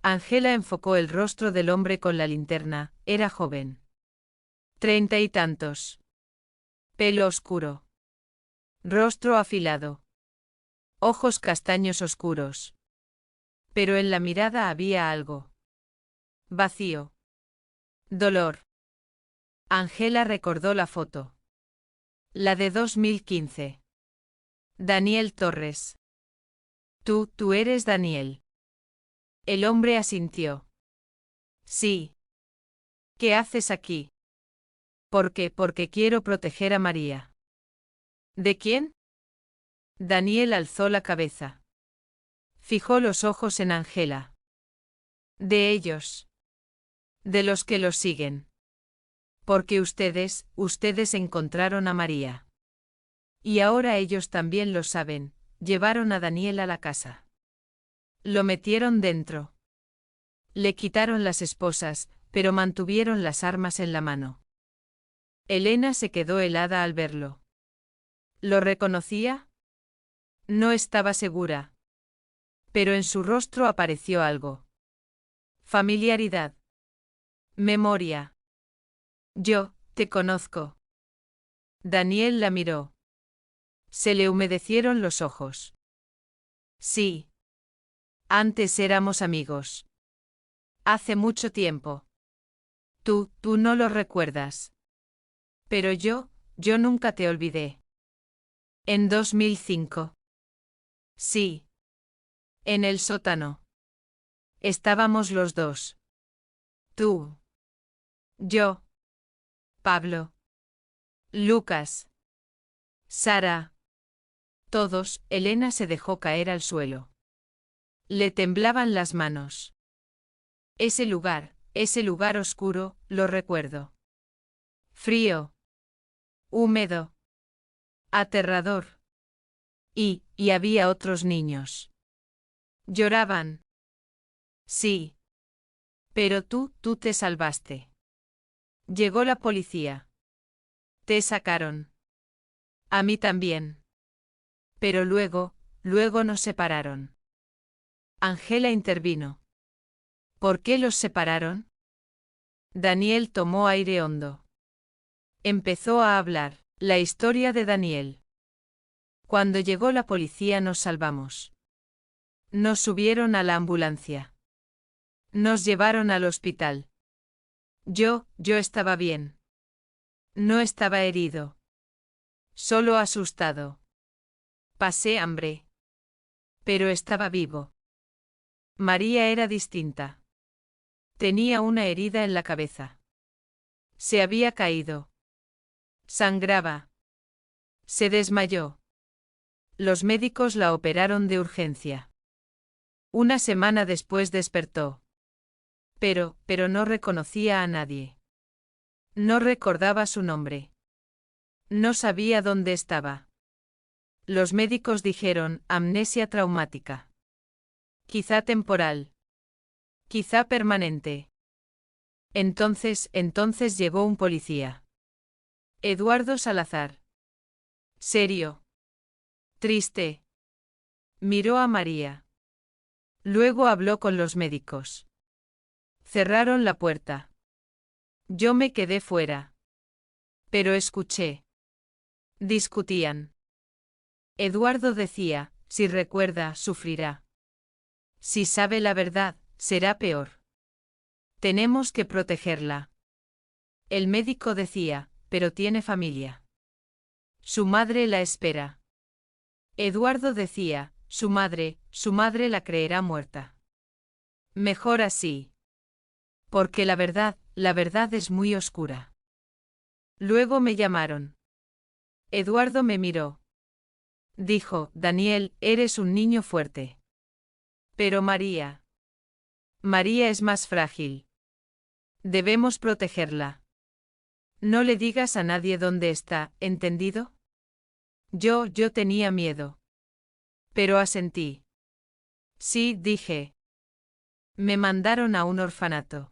Ángela enfocó el rostro del hombre con la linterna, era joven. 30 y tantos. Pelo oscuro. Rostro afilado. Ojos castaños oscuros. Pero en la mirada había algo. Vacío. Dolor. Ángela recordó la foto. La de 2015. Daniel Torres. Tú eres Daniel. El hombre asintió. Sí. ¿Qué haces aquí? ¿Por qué? Porque quiero proteger a María. ¿De quién? Daniel alzó la cabeza. Fijó los ojos en Ángela. De ellos. De los que los siguen. Porque ustedes encontraron a María. Y ahora ellos también lo saben, llevaron a Daniel a la casa. Lo metieron dentro. Le quitaron las esposas, pero mantuvieron las armas en la mano. Elena se quedó helada al verlo. ¿Lo reconocía? No estaba segura. Pero en su rostro apareció algo. Familiaridad. Memoria. Yo, te conozco. Daniel la miró. Se le humedecieron los ojos. Sí. Antes éramos amigos. Hace mucho tiempo. Tú no lo recuerdas. Pero yo nunca te olvidé. En 2005. Sí. En el sótano. Estábamos los dos. Tú. Yo. Pablo. Lucas. Sara. Todos, Elena se dejó caer al suelo. Le temblaban las manos. Ese lugar oscuro, lo recuerdo. Frío. Húmedo. Aterrador. Y había otros niños. Lloraban. Sí. Pero tú te salvaste. Llegó la policía. Te sacaron. A mí también. Pero luego nos separaron. Ángela intervino. ¿Por qué los separaron? Daniel tomó aire hondo. Empezó a hablar, la historia de Daniel. Cuando llegó la policía nos salvamos. Nos subieron a la ambulancia. Nos llevaron al hospital. Yo estaba bien. No estaba herido. Solo asustado. Pasé hambre. Pero estaba vivo. María era distinta. Tenía una herida en la cabeza. Se había caído. Sangraba. Se desmayó. Los médicos la operaron de urgencia. Una semana después despertó. Pero no reconocía a nadie. No recordaba su nombre. No sabía dónde estaba. Los médicos dijeron, amnesia traumática. Quizá temporal. Quizá permanente. Entonces llegó un policía. Eduardo Salazar. Serio. Triste. Miró a María. Luego habló con los médicos. Cerraron la puerta. Yo me quedé fuera. Pero escuché. Discutían. Eduardo decía, si recuerda, sufrirá. Si sabe la verdad, será peor. Tenemos que protegerla. El médico decía, pero tiene familia. Su madre la espera. Eduardo decía, su madre la creerá muerta. Mejor así. Porque la verdad es muy oscura. Luego me llamaron. Eduardo me miró. Dijo, Daniel, eres un niño fuerte. Pero María es más frágil. Debemos protegerla. No le digas a nadie dónde está, ¿entendido? Yo tenía miedo. Pero asentí. Sí, dije. Me mandaron a un orfanato.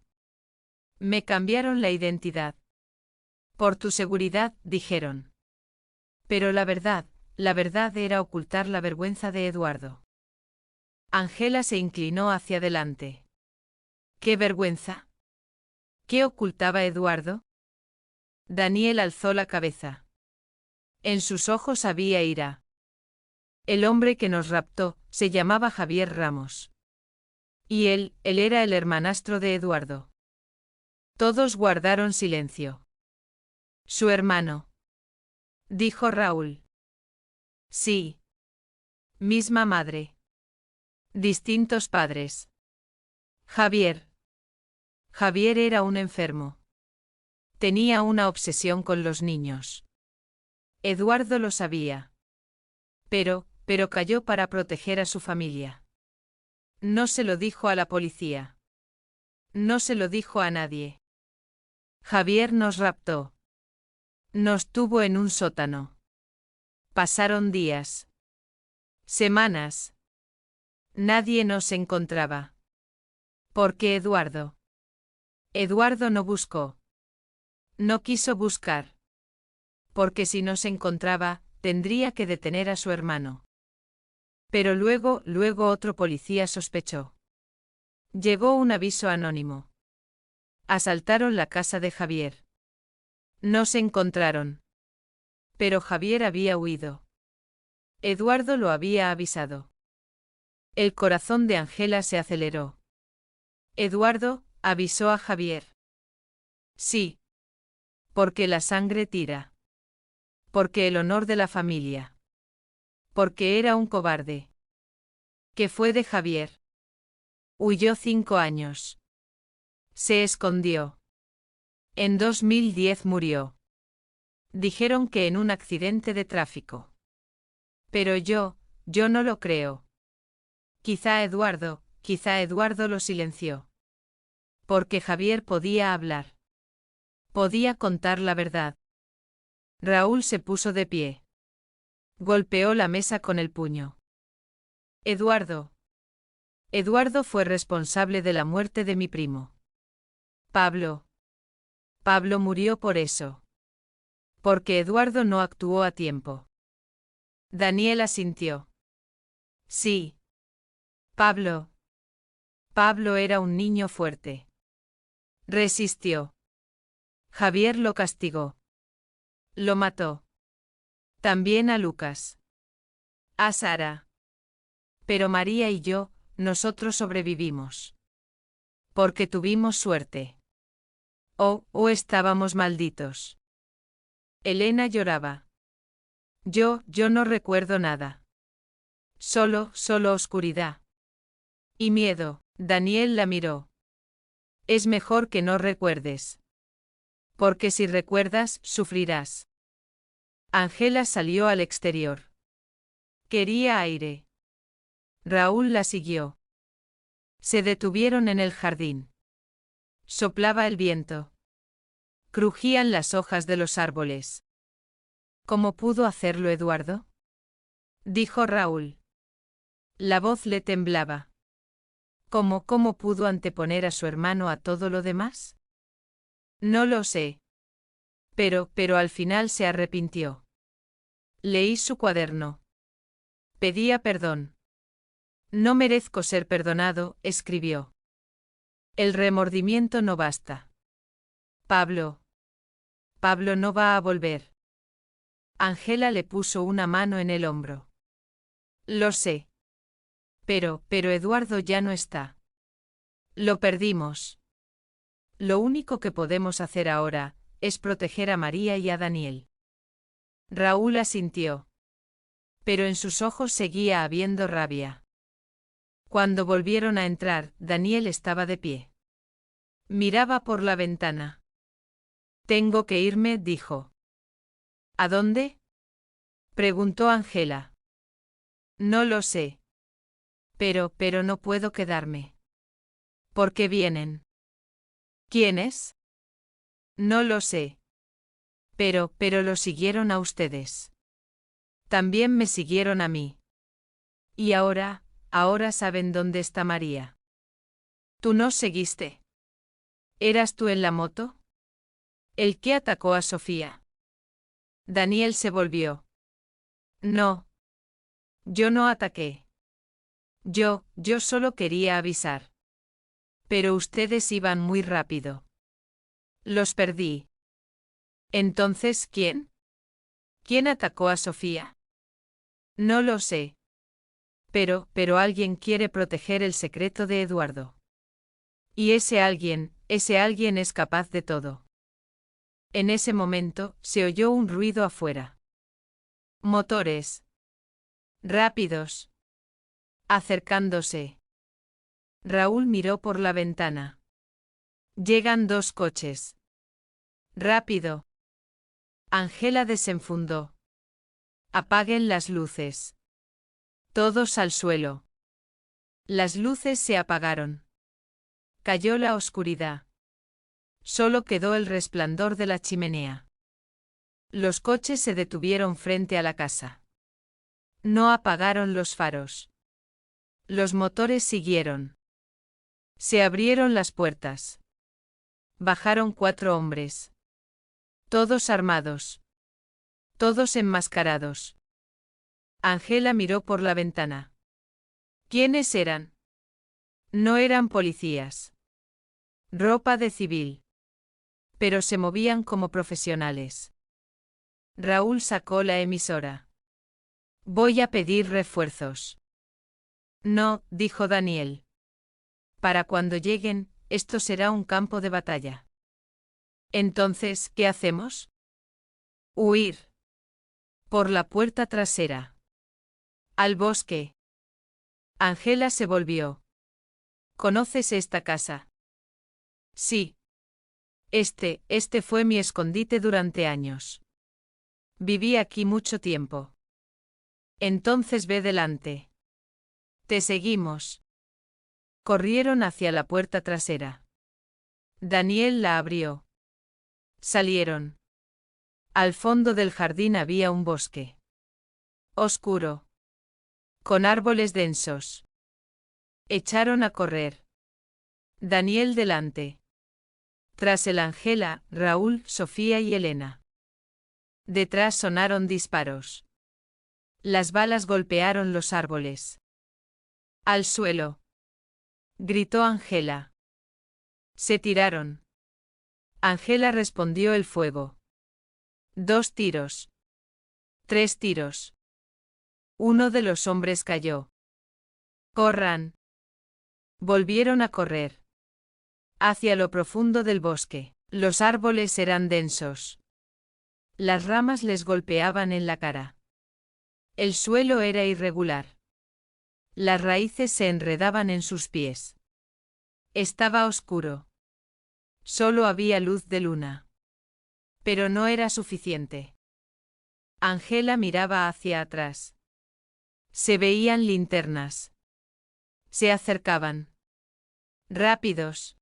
Me cambiaron la identidad. Por tu seguridad, dijeron. Pero la verdad era ocultar la vergüenza de Eduardo. Ángela se inclinó hacia adelante. ¿Qué vergüenza? ¿Qué ocultaba Eduardo? Daniel alzó la cabeza. En sus ojos había ira. El hombre que nos raptó se llamaba Javier Ramos. Y él era el hermanastro de Eduardo. Todos guardaron silencio. Su hermano. Dijo Raúl. Sí. Misma madre. Distintos padres. Javier era un enfermo. Tenía una obsesión con los niños. Eduardo lo sabía. Pero calló para proteger a su familia. No se lo dijo a la policía. No se lo dijo a nadie. Javier nos raptó. Nos tuvo en un sótano. Pasaron días. Semanas. Nadie nos encontraba. ¿Por qué Eduardo? Eduardo no buscó. No quiso buscar. Porque si nos encontraba, tendría que detener a su hermano. Pero luego otro policía sospechó. Llegó un aviso anónimo. Asaltaron la casa de Javier. No se encontraron. Pero Javier había huido. Eduardo lo había avisado. El corazón de Ángela se aceleró. Eduardo avisó a Javier. Sí. Porque la sangre tira. Porque el honor de la familia. Porque era un cobarde. ¿Qué fue de Javier? Huyó 5 años. Se escondió. En 2010 murió. Dijeron que en un accidente de tráfico. Pero yo no lo creo. Quizá Eduardo lo silenció. Porque Javier podía hablar. Podía contar la verdad. Raúl se puso de pie. Golpeó la mesa con el puño. Eduardo fue responsable de la muerte de mi primo. Pablo murió por eso. Porque Eduardo no actuó a tiempo. Daniel asintió. Sí. Pablo era un niño fuerte. Resistió. Javier lo castigó. Lo mató. También a Lucas. A Sara. Pero María y yo, nosotros sobrevivimos. Porque tuvimos suerte. O estábamos malditos. Elena lloraba. Yo no recuerdo nada. Solo oscuridad. Y miedo. Daniel la miró. Es mejor que no recuerdes. Porque si recuerdas, sufrirás. Ángela salió al exterior. Quería aire. Raúl la siguió. Se detuvieron en el jardín. Soplaba el viento. Crujían las hojas de los árboles. ¿Cómo pudo hacerlo Eduardo? Dijo Raúl. La voz le temblaba. ¿Cómo pudo anteponer a su hermano a todo lo demás? No lo sé. Pero al final se arrepintió. Leí su cuaderno. Pedía perdón. No merezco ser perdonado, escribió. El remordimiento no basta. Pablo no va a volver. Ángela le puso una mano en el hombro. Lo sé. Pero Eduardo ya no está. Lo perdimos. Lo único que podemos hacer ahora es proteger a María y a Daniel. Raúl asintió. Pero en sus ojos seguía habiendo rabia. Cuando volvieron a entrar, Daniel estaba de pie. Miraba por la ventana. Tengo que irme, dijo. ¿A dónde? Preguntó Ángela. No lo sé. Pero no puedo quedarme. ¿Por qué vienen? ¿Quiénes? No lo sé. Pero lo siguieron a ustedes. También me siguieron a mí. Y ahora saben dónde está María. ¿Tú no seguiste? ¿Eras tú en la moto? ¿El que atacó a Sofía? Daniel se volvió. No. Yo no ataqué. Yo solo quería avisar. Pero ustedes iban muy rápido. Los perdí. Entonces, ¿quién? ¿Quién atacó a Sofía? No lo sé. Pero alguien quiere proteger el secreto de Eduardo. Y ese alguien es capaz de todo. En ese momento, se oyó un ruido afuera. Motores. Rápidos. Acercándose. Raúl miró por la ventana. Llegan 2 coches. Rápido. Ángela desenfundó. Apaguen las luces. Todos al suelo. Las luces se apagaron. Cayó la oscuridad. Solo quedó el resplandor de la chimenea. Los coches se detuvieron frente a la casa. No apagaron los faros. Los motores siguieron. Se abrieron las puertas. Bajaron 4 hombres. Todos armados. Todos enmascarados. Ángela miró por la ventana. ¿Quiénes eran? No eran policías. Ropa de civil. Pero se movían como profesionales. Raúl sacó la emisora. Voy a pedir refuerzos. No, dijo Daniel. Para cuando lleguen, esto será un campo de batalla. Entonces, ¿qué hacemos? Huir. Por la puerta trasera. Al bosque. Ángela se volvió. ¿Conoces esta casa? Sí. Este fue mi escondite durante años. Viví aquí mucho tiempo. Entonces ve delante. Te seguimos. Corrieron hacia la puerta trasera. Daniel la abrió. Salieron. Al fondo del jardín había un bosque. Oscuro. Con árboles densos. Echaron a correr. Daniel delante. Tras él Ángela, Raúl, Sofía y Elena. Detrás sonaron disparos. Las balas golpearon los árboles. Al suelo. Gritó Ángela. Se tiraron. Ángela respondió el fuego. 2 tiros. 3 tiros. Uno de los hombres cayó. Corran. Volvieron a correr. Hacia lo profundo del bosque. Los árboles eran densos. Las ramas les golpeaban en la cara. El suelo era irregular. Las raíces se enredaban en sus pies. Estaba oscuro. Solo había luz de luna. Pero no era suficiente. Ángela miraba hacia atrás. Se veían linternas. Se acercaban. Rápidos.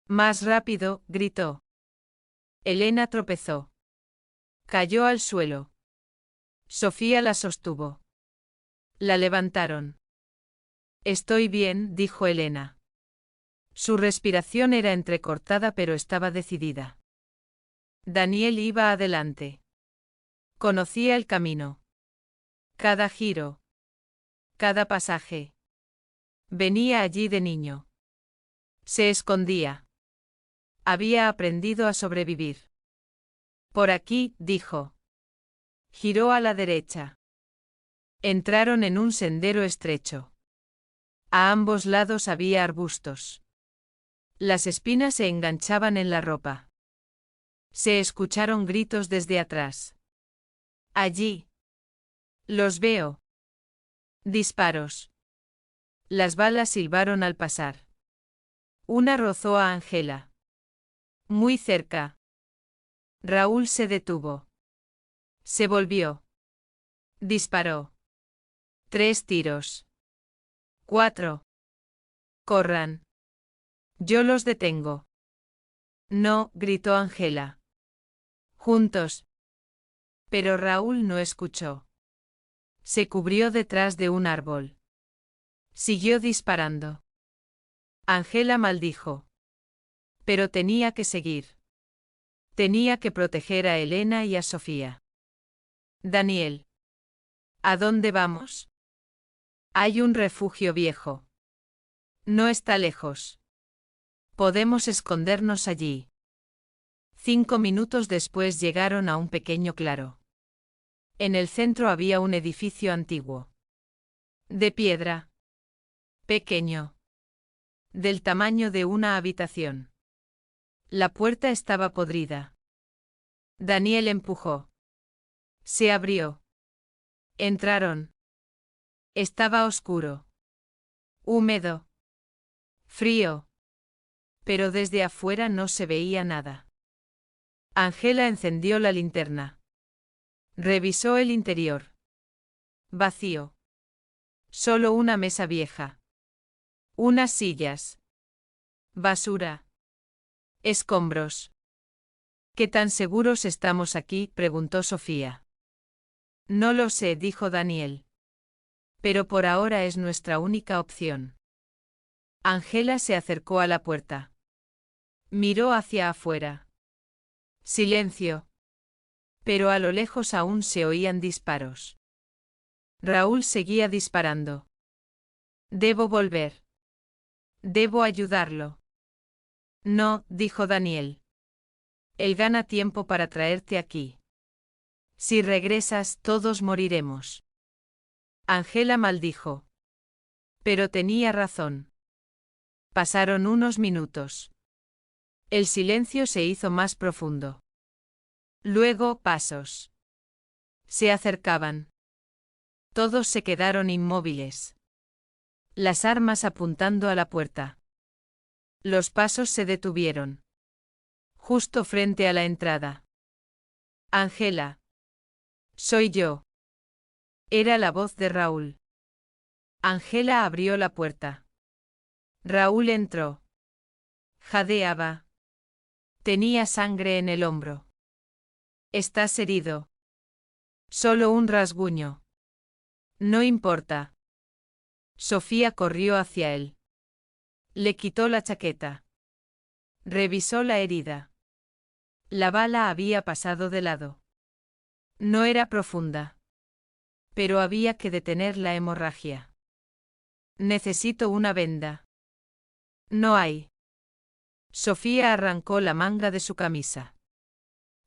Más rápido, gritó. Elena tropezó. Cayó al suelo. Sofía la sostuvo. La levantaron. Estoy bien, dijo Elena. Su respiración era entrecortada pero estaba decidida. Daniel iba adelante. Conocía el camino. Cada giro. Cada pasaje. Venía allí de niño. Se escondía. Había aprendido a sobrevivir. Por aquí, dijo. Giró a la derecha. Entraron en un sendero estrecho. A ambos lados había arbustos. Las espinas se enganchaban en la ropa. Se escucharon gritos desde atrás. Allí. Los veo. Disparos. Las balas silbaron al pasar. Una rozó a Ángela. Muy cerca. Raúl se detuvo. Se volvió. Disparó. 3 tiros. 4. Corran. Yo los detengo. No, gritó Ángela. Juntos. Pero Raúl no escuchó. Se cubrió detrás de un árbol. Siguió disparando. Ángela maldijo. Pero tenía que seguir. Tenía que proteger a Elena y a Sofía. Daniel. ¿A dónde vamos? Hay un refugio viejo. No está lejos. Podemos escondernos allí. 5 minutos después llegaron a un pequeño claro. En el centro había un edificio antiguo. De piedra. Pequeño. Del tamaño de una habitación. La puerta estaba podrida. Daniel empujó. Se abrió. Entraron. Estaba oscuro. Húmedo. Frío. Pero desde afuera no se veía nada. Ángela encendió la linterna. Revisó el interior. Vacío. Solo una mesa vieja. Unas sillas. Basura. Escombros. ¿Qué tan seguros estamos aquí?, preguntó Sofía. No lo sé, dijo Daniel. Pero por ahora es nuestra única opción. Ángela se acercó a la puerta. Miró hacia afuera. Silencio. Pero a lo lejos aún se oían disparos. Raúl seguía disparando. Debo volver. Debo ayudarlo. No, dijo Daniel. Él gana tiempo para traerte aquí. Si regresas, todos moriremos. Ángela maldijo. Pero tenía razón. Pasaron unos minutos. El silencio se hizo más profundo. Luego, pasos. Se acercaban. Todos se quedaron inmóviles. Las armas apuntando a la puerta. Los pasos se detuvieron. Justo frente a la entrada. Ángela. Soy yo. Era la voz de Raúl. Ángela abrió la puerta. Raúl entró. Jadeaba. Tenía sangre en el hombro. ¿Estás herido? Solo un rasguño. No importa. Sofía corrió hacia él. Le quitó la chaqueta. Revisó la herida. La bala había pasado de lado. No era profunda. Pero había que detener la hemorragia. Necesito una venda. No hay. Sofía arrancó la manga de su camisa.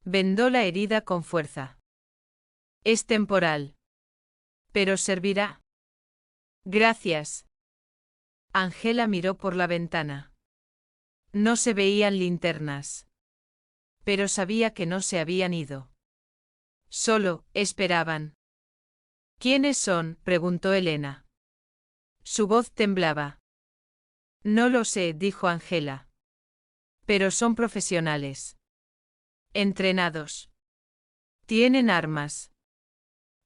Vendó la herida con fuerza. Es temporal. Pero servirá. Gracias. Ángela miró por la ventana. No se veían linternas. Pero sabía que no se habían ido. Solo, esperaban. ¿Quiénes son?, preguntó Elena. Su voz temblaba. No lo sé, dijo Ángela. Pero son profesionales. Entrenados. Tienen armas.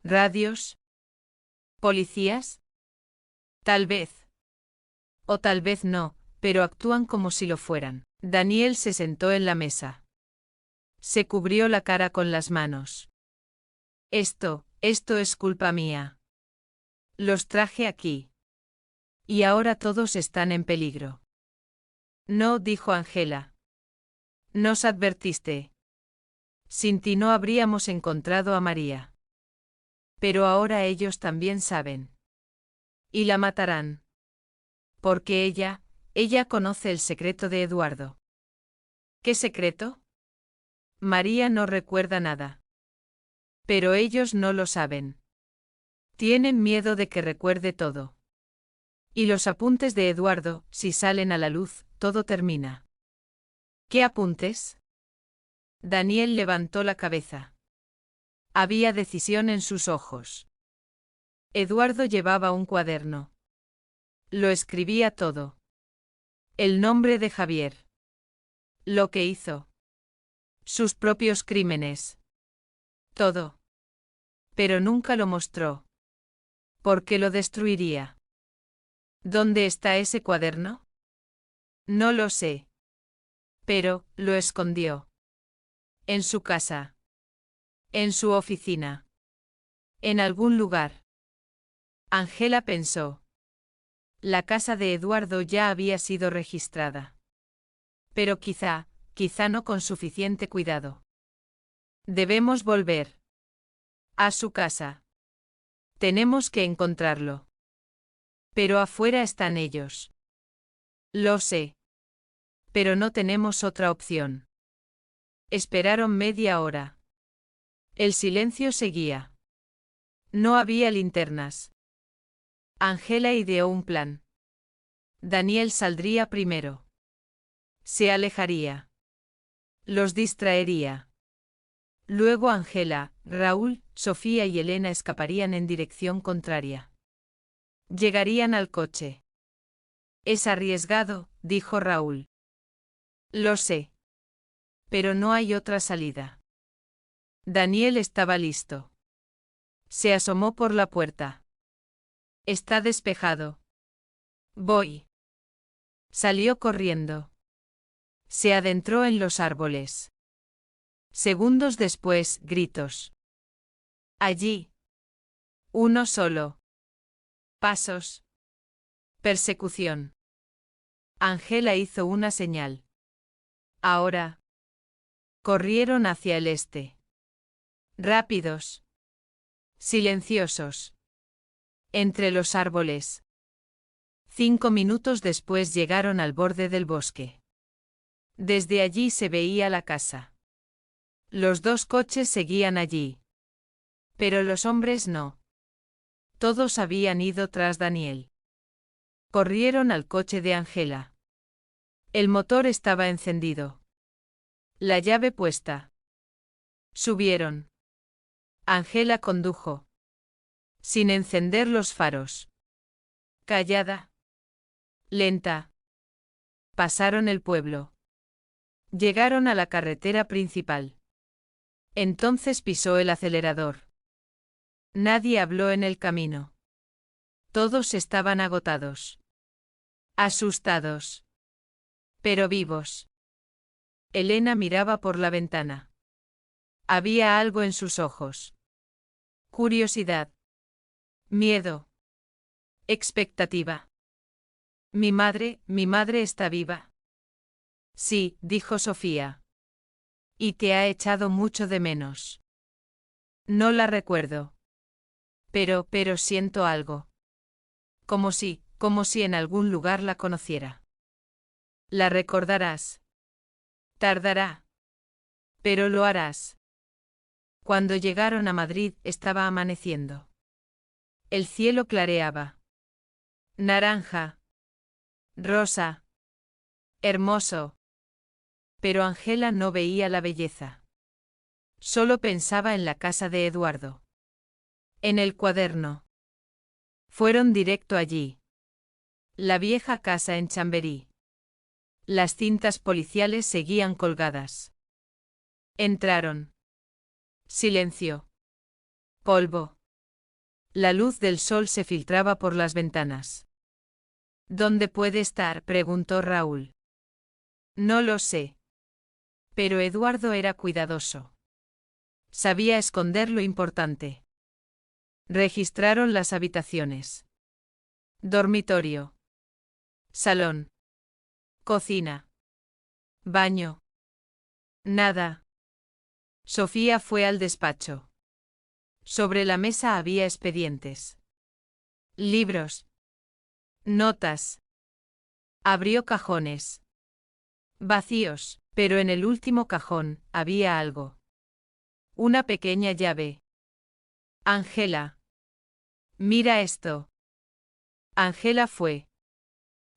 ¿Radios? ¿Policías? Tal vez. O tal vez no, pero actúan como si lo fueran. Daniel se sentó en la mesa. Se cubrió la cara con las manos. Esto es culpa mía. Los traje aquí. Y ahora todos están en peligro. No, dijo Angela. Nos advertiste. Sin ti no habríamos encontrado a María. Pero ahora ellos también saben. Y la matarán. Porque ella conoce el secreto de Eduardo. ¿Qué secreto? María no recuerda nada. Pero ellos no lo saben. Tienen miedo de que recuerde todo. Y los apuntes de Eduardo, si salen a la luz, todo termina. ¿Qué apuntes? Daniel levantó la cabeza. Había decisión en sus ojos. Eduardo llevaba un cuaderno. Lo escribía todo. El nombre de Javier. Lo que hizo. Sus propios crímenes. Todo. Pero nunca lo mostró. ¿Por qué lo destruiría? ¿Dónde está ese cuaderno? No lo sé. Pero, lo escondió. En su casa. En su oficina. En algún lugar. Angela pensó. La casa de Eduardo ya había sido registrada. Pero quizá no con suficiente cuidado. Debemos volver. A su casa. Tenemos que encontrarlo. Pero afuera están ellos. Lo sé. Pero no tenemos otra opción. Esperaron media hora. El silencio seguía. No había linternas. Angela ideó un plan. Daniel saldría primero. Se alejaría. Los distraería. Luego Angela, Raúl, Sofía y Elena escaparían en dirección contraria. Llegarían al coche. Es arriesgado, dijo Raúl. Lo sé. Pero no hay otra salida. Daniel estaba listo. Se asomó por la puerta. Está despejado. Voy. Salió corriendo. Se adentró en los árboles. Segundos después, gritos. Allí. Uno solo. Pasos. Persecución. Angela hizo una señal. Ahora. Corrieron hacia el este. Rápidos. Silenciosos. Entre los árboles. 5 minutos después llegaron al borde del bosque. Desde allí se veía la casa. Los 2 coches seguían allí. Pero los hombres no. Todos habían ido tras Daniel. Corrieron al coche de Angela. El motor estaba encendido. La llave puesta. Subieron. Angela condujo. Sin encender los faros. Callada. Lenta. Pasaron el pueblo. Llegaron a la carretera principal. Entonces pisó el acelerador. Nadie habló en el camino. Todos estaban agotados. Asustados. Pero vivos. Elena miraba por la ventana. Había algo en sus ojos. Curiosidad. Miedo. Expectativa. Mi madre está viva. Sí, dijo Sofía. Y te ha echado mucho de menos. No la recuerdo. Pero siento algo. Como si en algún lugar la conociera. La recordarás. Tardará. Pero lo harás. Cuando llegaron a Madrid estaba amaneciendo. El cielo clareaba. Naranja. Rosa. Hermoso. Pero Angela no veía la belleza. Solo pensaba en la casa de Eduardo. En el cuaderno. Fueron directo allí. La vieja casa en Chamberí. Las cintas policiales seguían colgadas. Entraron. Silencio. Polvo. La luz del sol se filtraba por las ventanas. ¿Dónde puede estar?, preguntó Raúl. No lo sé. Pero Eduardo era cuidadoso. Sabía esconder lo importante. Registraron las habitaciones. Dormitorio. Salón. Cocina. Baño. Nada. Sofía fue al despacho. Sobre la mesa había expedientes. Libros. Notas. Abrió cajones. Vacíos, pero en el último cajón había algo. Una pequeña llave. Ángela. Mira esto. Ángela fue.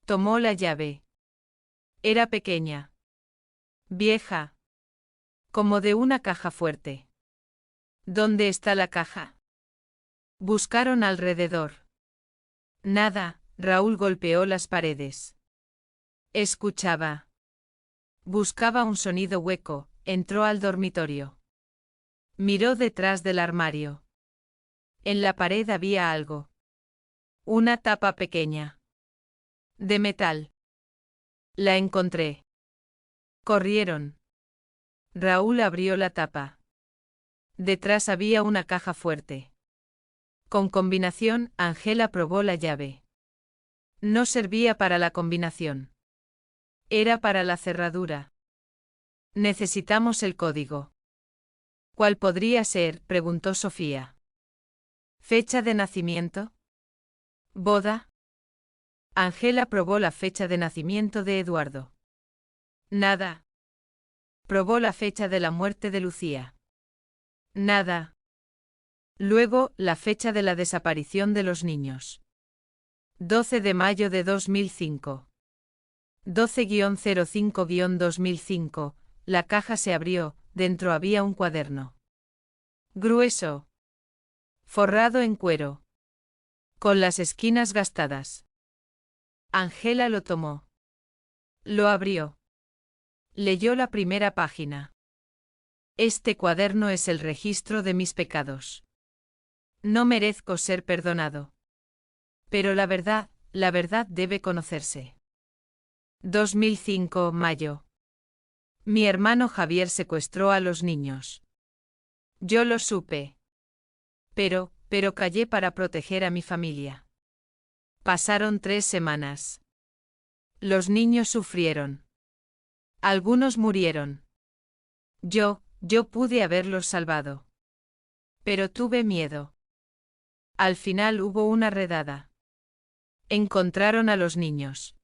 Tomó la llave. Era pequeña. Vieja. Como de una caja fuerte. ¿Dónde está la caja? Buscaron alrededor. Nada, Raúl golpeó las paredes. Escuchaba. Buscaba un sonido hueco, entró al dormitorio. Miró detrás del armario. En la pared había algo. Una tapa pequeña. De metal. La encontré. Corrieron. Raúl abrió la tapa. Detrás había una caja fuerte. Con combinación, Ángela probó la llave. No servía para la combinación. Era para la cerradura. Necesitamos el código. ¿Cuál podría ser?, preguntó Sofía. ¿Fecha de nacimiento? ¿Boda? Ángela probó la fecha de nacimiento de Eduardo. Nada. Probó la fecha de la muerte de Lucía. Nada. Luego, la fecha de la desaparición de los niños. 12 de mayo de 2005. 12-05-2005, la caja se abrió, dentro había un cuaderno. Grueso. Forrado en cuero. Con las esquinas gastadas. Ángela lo tomó. Lo abrió. Leyó la primera página. Este cuaderno es el registro de mis pecados. No merezco ser perdonado. Pero la verdad debe conocerse. 2005, mayo. Mi hermano Javier secuestró a los niños. Yo lo supe. Pero callé para proteger a mi familia. Pasaron 3 semanas. Los niños sufrieron. Algunos murieron. Yo pude haberlos salvado. Pero tuve miedo. Al final hubo una redada. Encontraron a los niños.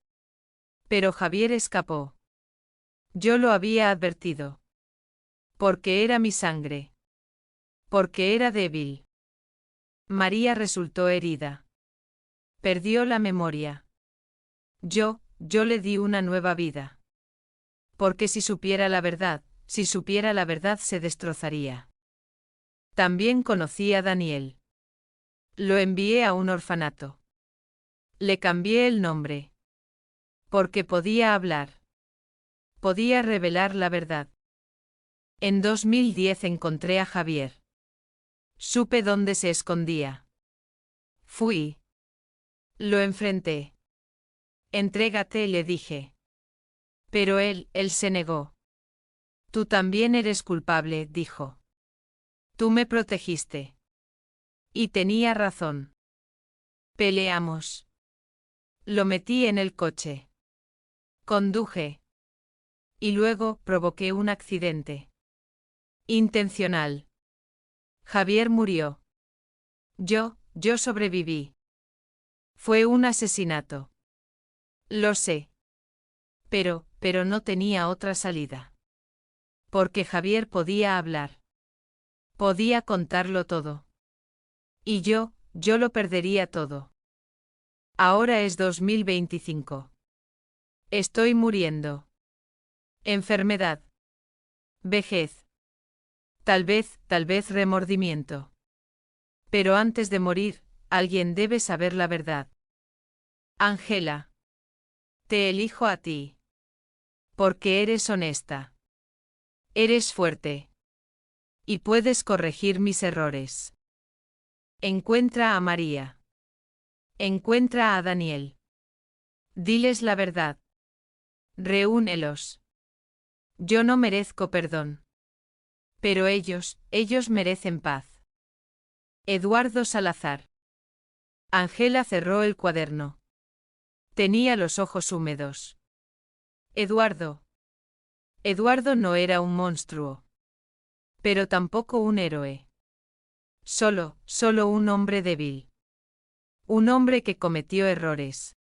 Pero Javier escapó. Yo lo había advertido. Porque era mi sangre. Porque era débil. María resultó herida. Perdió la memoria. Yo le di una nueva vida. Porque si supiera la verdad se destrozaría. También conocí a Daniel. Lo envié a un orfanato. Le cambié el nombre. Porque podía hablar. Podía revelar la verdad. En 2010 encontré a Javier. Supe dónde se escondía. Fui. Lo enfrenté. Entrégate, le dije. Pero él se negó. Tú también eres culpable, dijo. Tú me protegiste. Y tenía razón. Peleamos. Lo metí en el coche. Conduje. Y luego provoqué un accidente. Intencional. Javier murió. Yo sobreviví. Fue un asesinato. Lo sé. Pero no tenía otra salida. Porque Javier podía hablar. Podía contarlo todo. Y yo lo perdería todo. Ahora es 2025. Estoy muriendo. Enfermedad. Vejez. Tal vez remordimiento. Pero antes de morir, alguien debe saber la verdad. Ángela. Te elijo a ti. Porque eres honesta. Eres fuerte. Y puedes corregir mis errores. Encuentra a María. Encuentra a Daniel. Diles la verdad. Reúnelos. Yo no merezco perdón. Pero ellos merecen paz. Eduardo Salazar. Ángela cerró el cuaderno. Tenía los ojos húmedos. Eduardo. Eduardo no era un monstruo. Pero tampoco un héroe. Solo un hombre débil. Un hombre que cometió errores.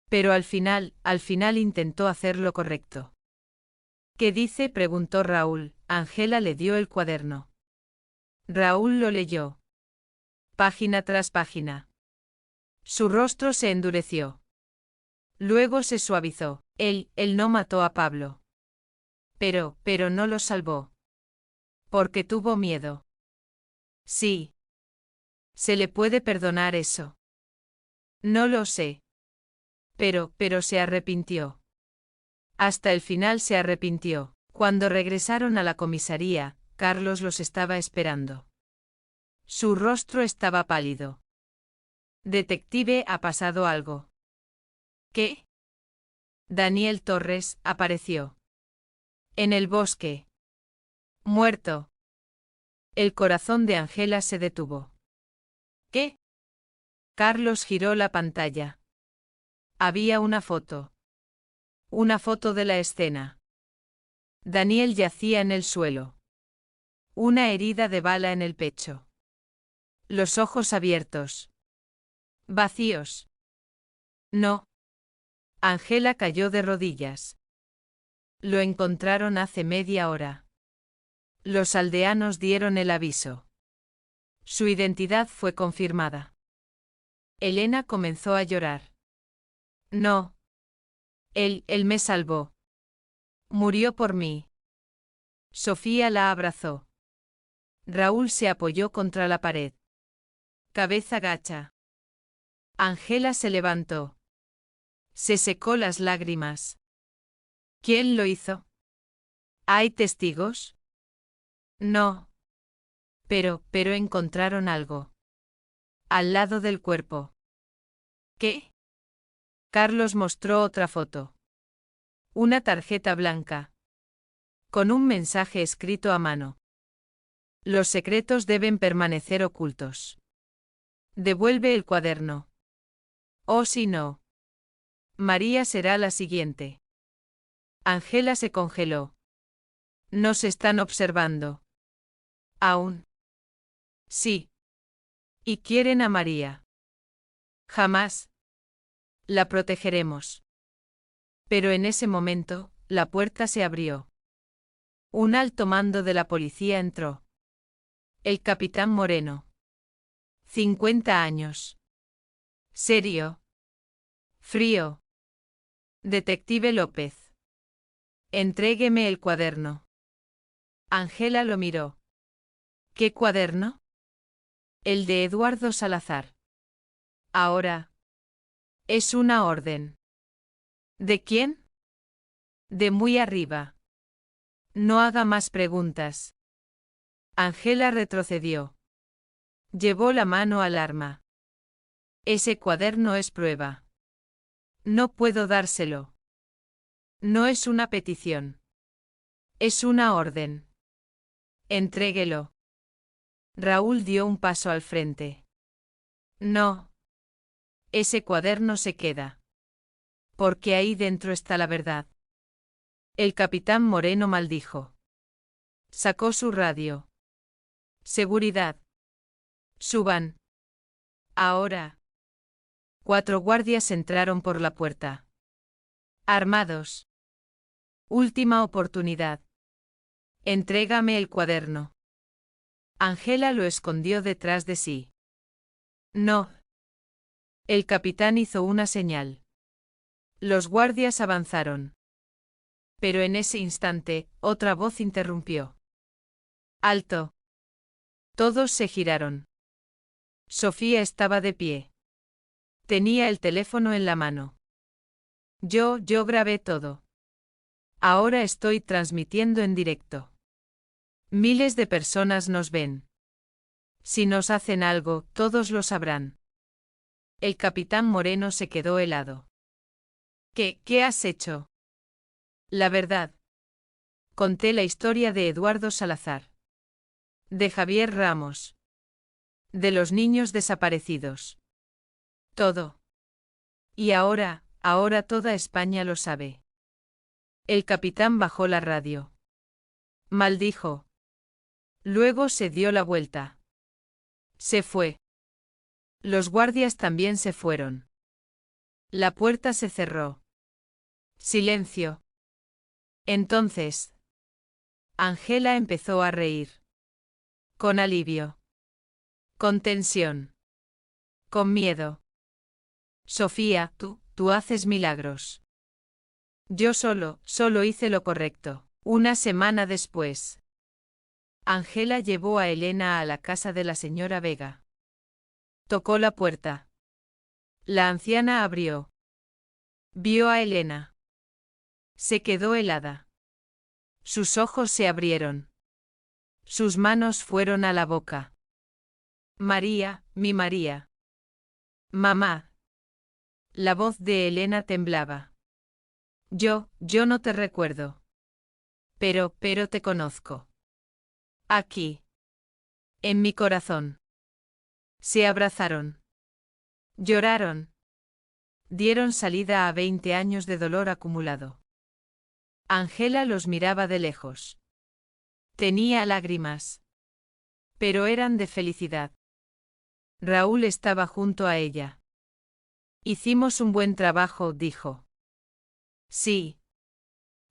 Pero al final intentó hacer lo correcto. ¿Qué dice?, preguntó Raúl. Ángela le dio el cuaderno. Raúl lo leyó. Página tras página. Su rostro se endureció. Luego se suavizó. Él no mató a Pablo. Pero no lo salvó. Porque tuvo miedo. Sí. ¿Se le puede perdonar eso? No lo sé. Pero se arrepintió. Hasta el final se arrepintió. Cuando regresaron a la comisaría, Carlos los estaba esperando. Su rostro estaba pálido. Detective, ¿ha pasado algo? ¿Qué? Daniel Torres apareció. En el bosque. Muerto. El corazón de Ángela se detuvo. ¿Qué? Carlos giró la pantalla. Había una foto. Una foto de la escena. Daniel yacía en el suelo. Una herida de bala en el pecho. Los ojos abiertos. Vacíos. No. Ángela cayó de rodillas. Lo encontraron hace media hora. Los aldeanos dieron el aviso. Su identidad fue confirmada. Elena comenzó a llorar. No. Él me salvó. Murió por mí. Sofía la abrazó. Raúl se apoyó contra la pared. Cabeza gacha. Ángela se levantó. Se secó las lágrimas. ¿Quién lo hizo? ¿Hay testigos? No. Pero encontraron algo. Al lado del cuerpo. ¿Qué? Carlos mostró otra foto. Una tarjeta blanca. Con un mensaje escrito a mano. Los secretos deben permanecer ocultos. Devuelve el cuaderno. O si no. María será la siguiente. Ángela se congeló. Nos están observando. ¿Aún? Sí. Y quieren a María. Jamás. La protegeremos. Pero en ese momento, la puerta se abrió. Un alto mando de la policía entró. El capitán Moreno. 50 años. Serio. Frío. Detective López. Entrégueme el cuaderno. Ángela lo miró. ¿Qué cuaderno? El de Eduardo Salazar. Ahora. Es una orden. ¿De quién? De muy arriba. No haga más preguntas. Ángela retrocedió. Llevó la mano al arma. Ese cuaderno es prueba. No puedo dárselo. No es una petición. Es una orden. Entréguelo. Raúl dio un paso al frente. No. Ese cuaderno se queda. Porque ahí dentro está la verdad. El capitán Moreno maldijo. Sacó su radio. Seguridad. Suban. Ahora. 4 guardias entraron por la puerta. Armados. Última oportunidad. Entrégame el cuaderno. Ángela lo escondió detrás de sí. No. El capitán hizo una señal. Los guardias avanzaron. Pero en ese instante, otra voz interrumpió. ¡Alto! Todos se giraron. Sofía estaba de pie. Tenía el teléfono en la mano. Yo grabé todo. Ahora estoy transmitiendo en directo. Miles de personas nos ven. Si nos hacen algo, todos lo sabrán. El capitán Moreno se quedó helado. ¿Qué has hecho? La verdad. Conté la historia de Eduardo Salazar. De Javier Ramos. De los niños desaparecidos. Todo. Y ahora toda España lo sabe. El capitán bajó la radio. Maldijo. Luego se dio la vuelta. Se fue. Los guardias también se fueron. La puerta se cerró. Silencio. Entonces, Ángela empezó a reír. Con alivio. Con tensión. Con miedo. Sofía, tú haces milagros. Yo solo hice lo correcto. Una semana después, Ángela llevó a Elena a la casa de la señora Vega. Tocó la puerta. La anciana abrió. Vio a Elena. Se quedó helada. Sus ojos se abrieron. Sus manos fueron a la boca. María, mi María. Mamá. La voz de Elena temblaba. Yo no te recuerdo. Pero te conozco. Aquí. En mi corazón. Se abrazaron. Lloraron. Dieron salida a 20 años de dolor acumulado. Ángela los miraba de lejos. Tenía lágrimas. Pero eran de felicidad. Raúl estaba junto a ella. Hicimos un buen trabajo, dijo. Sí.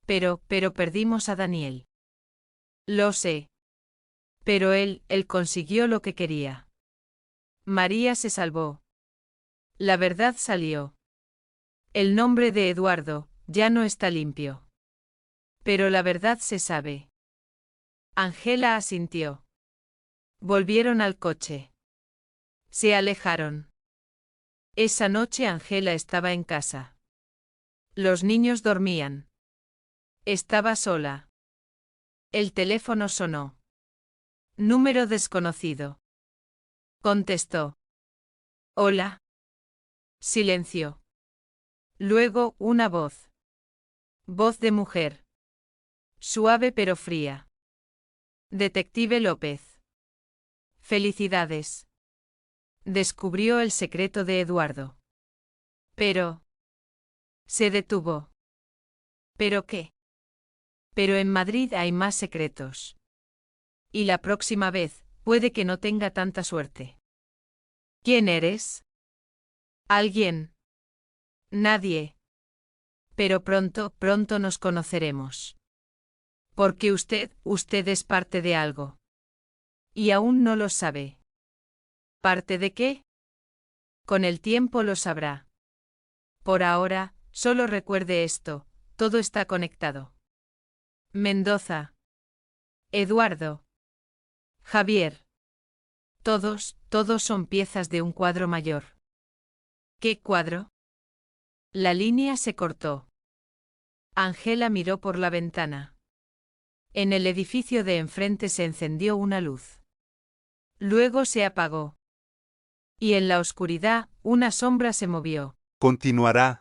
Pero perdimos a Daniel. Lo sé. Pero él consiguió lo que quería. María se salvó. La verdad salió. El nombre de Eduardo ya no está limpio. Pero la verdad se sabe. Ángela asintió. Volvieron al coche. Se alejaron. Esa noche Ángela estaba en casa. Los niños dormían. Estaba sola. El teléfono sonó. Número desconocido. Contestó. Hola. Silencio. Luego, una voz. Voz de mujer. Suave pero fría. Detective López. Felicidades. Descubrió el secreto de Eduardo. Pero... Se detuvo. ¿Pero qué? Pero en Madrid hay más secretos. Y la próxima vez, puede que no tenga tanta suerte. ¿Quién eres? ¿Alguien? Nadie. Pero pronto nos conoceremos. Porque usted es parte de algo. Y aún no lo sabe. ¿Parte de qué? Con el tiempo lo sabrá. Por ahora, solo recuerde esto, todo está conectado. Mendoza. Eduardo. Javier. Todos son piezas de un cuadro mayor. ¿Qué cuadro? La línea se cortó. Ángela miró por la ventana. En el edificio de enfrente se encendió una luz. Luego se apagó. Y en la oscuridad, una sombra se movió. Continuará.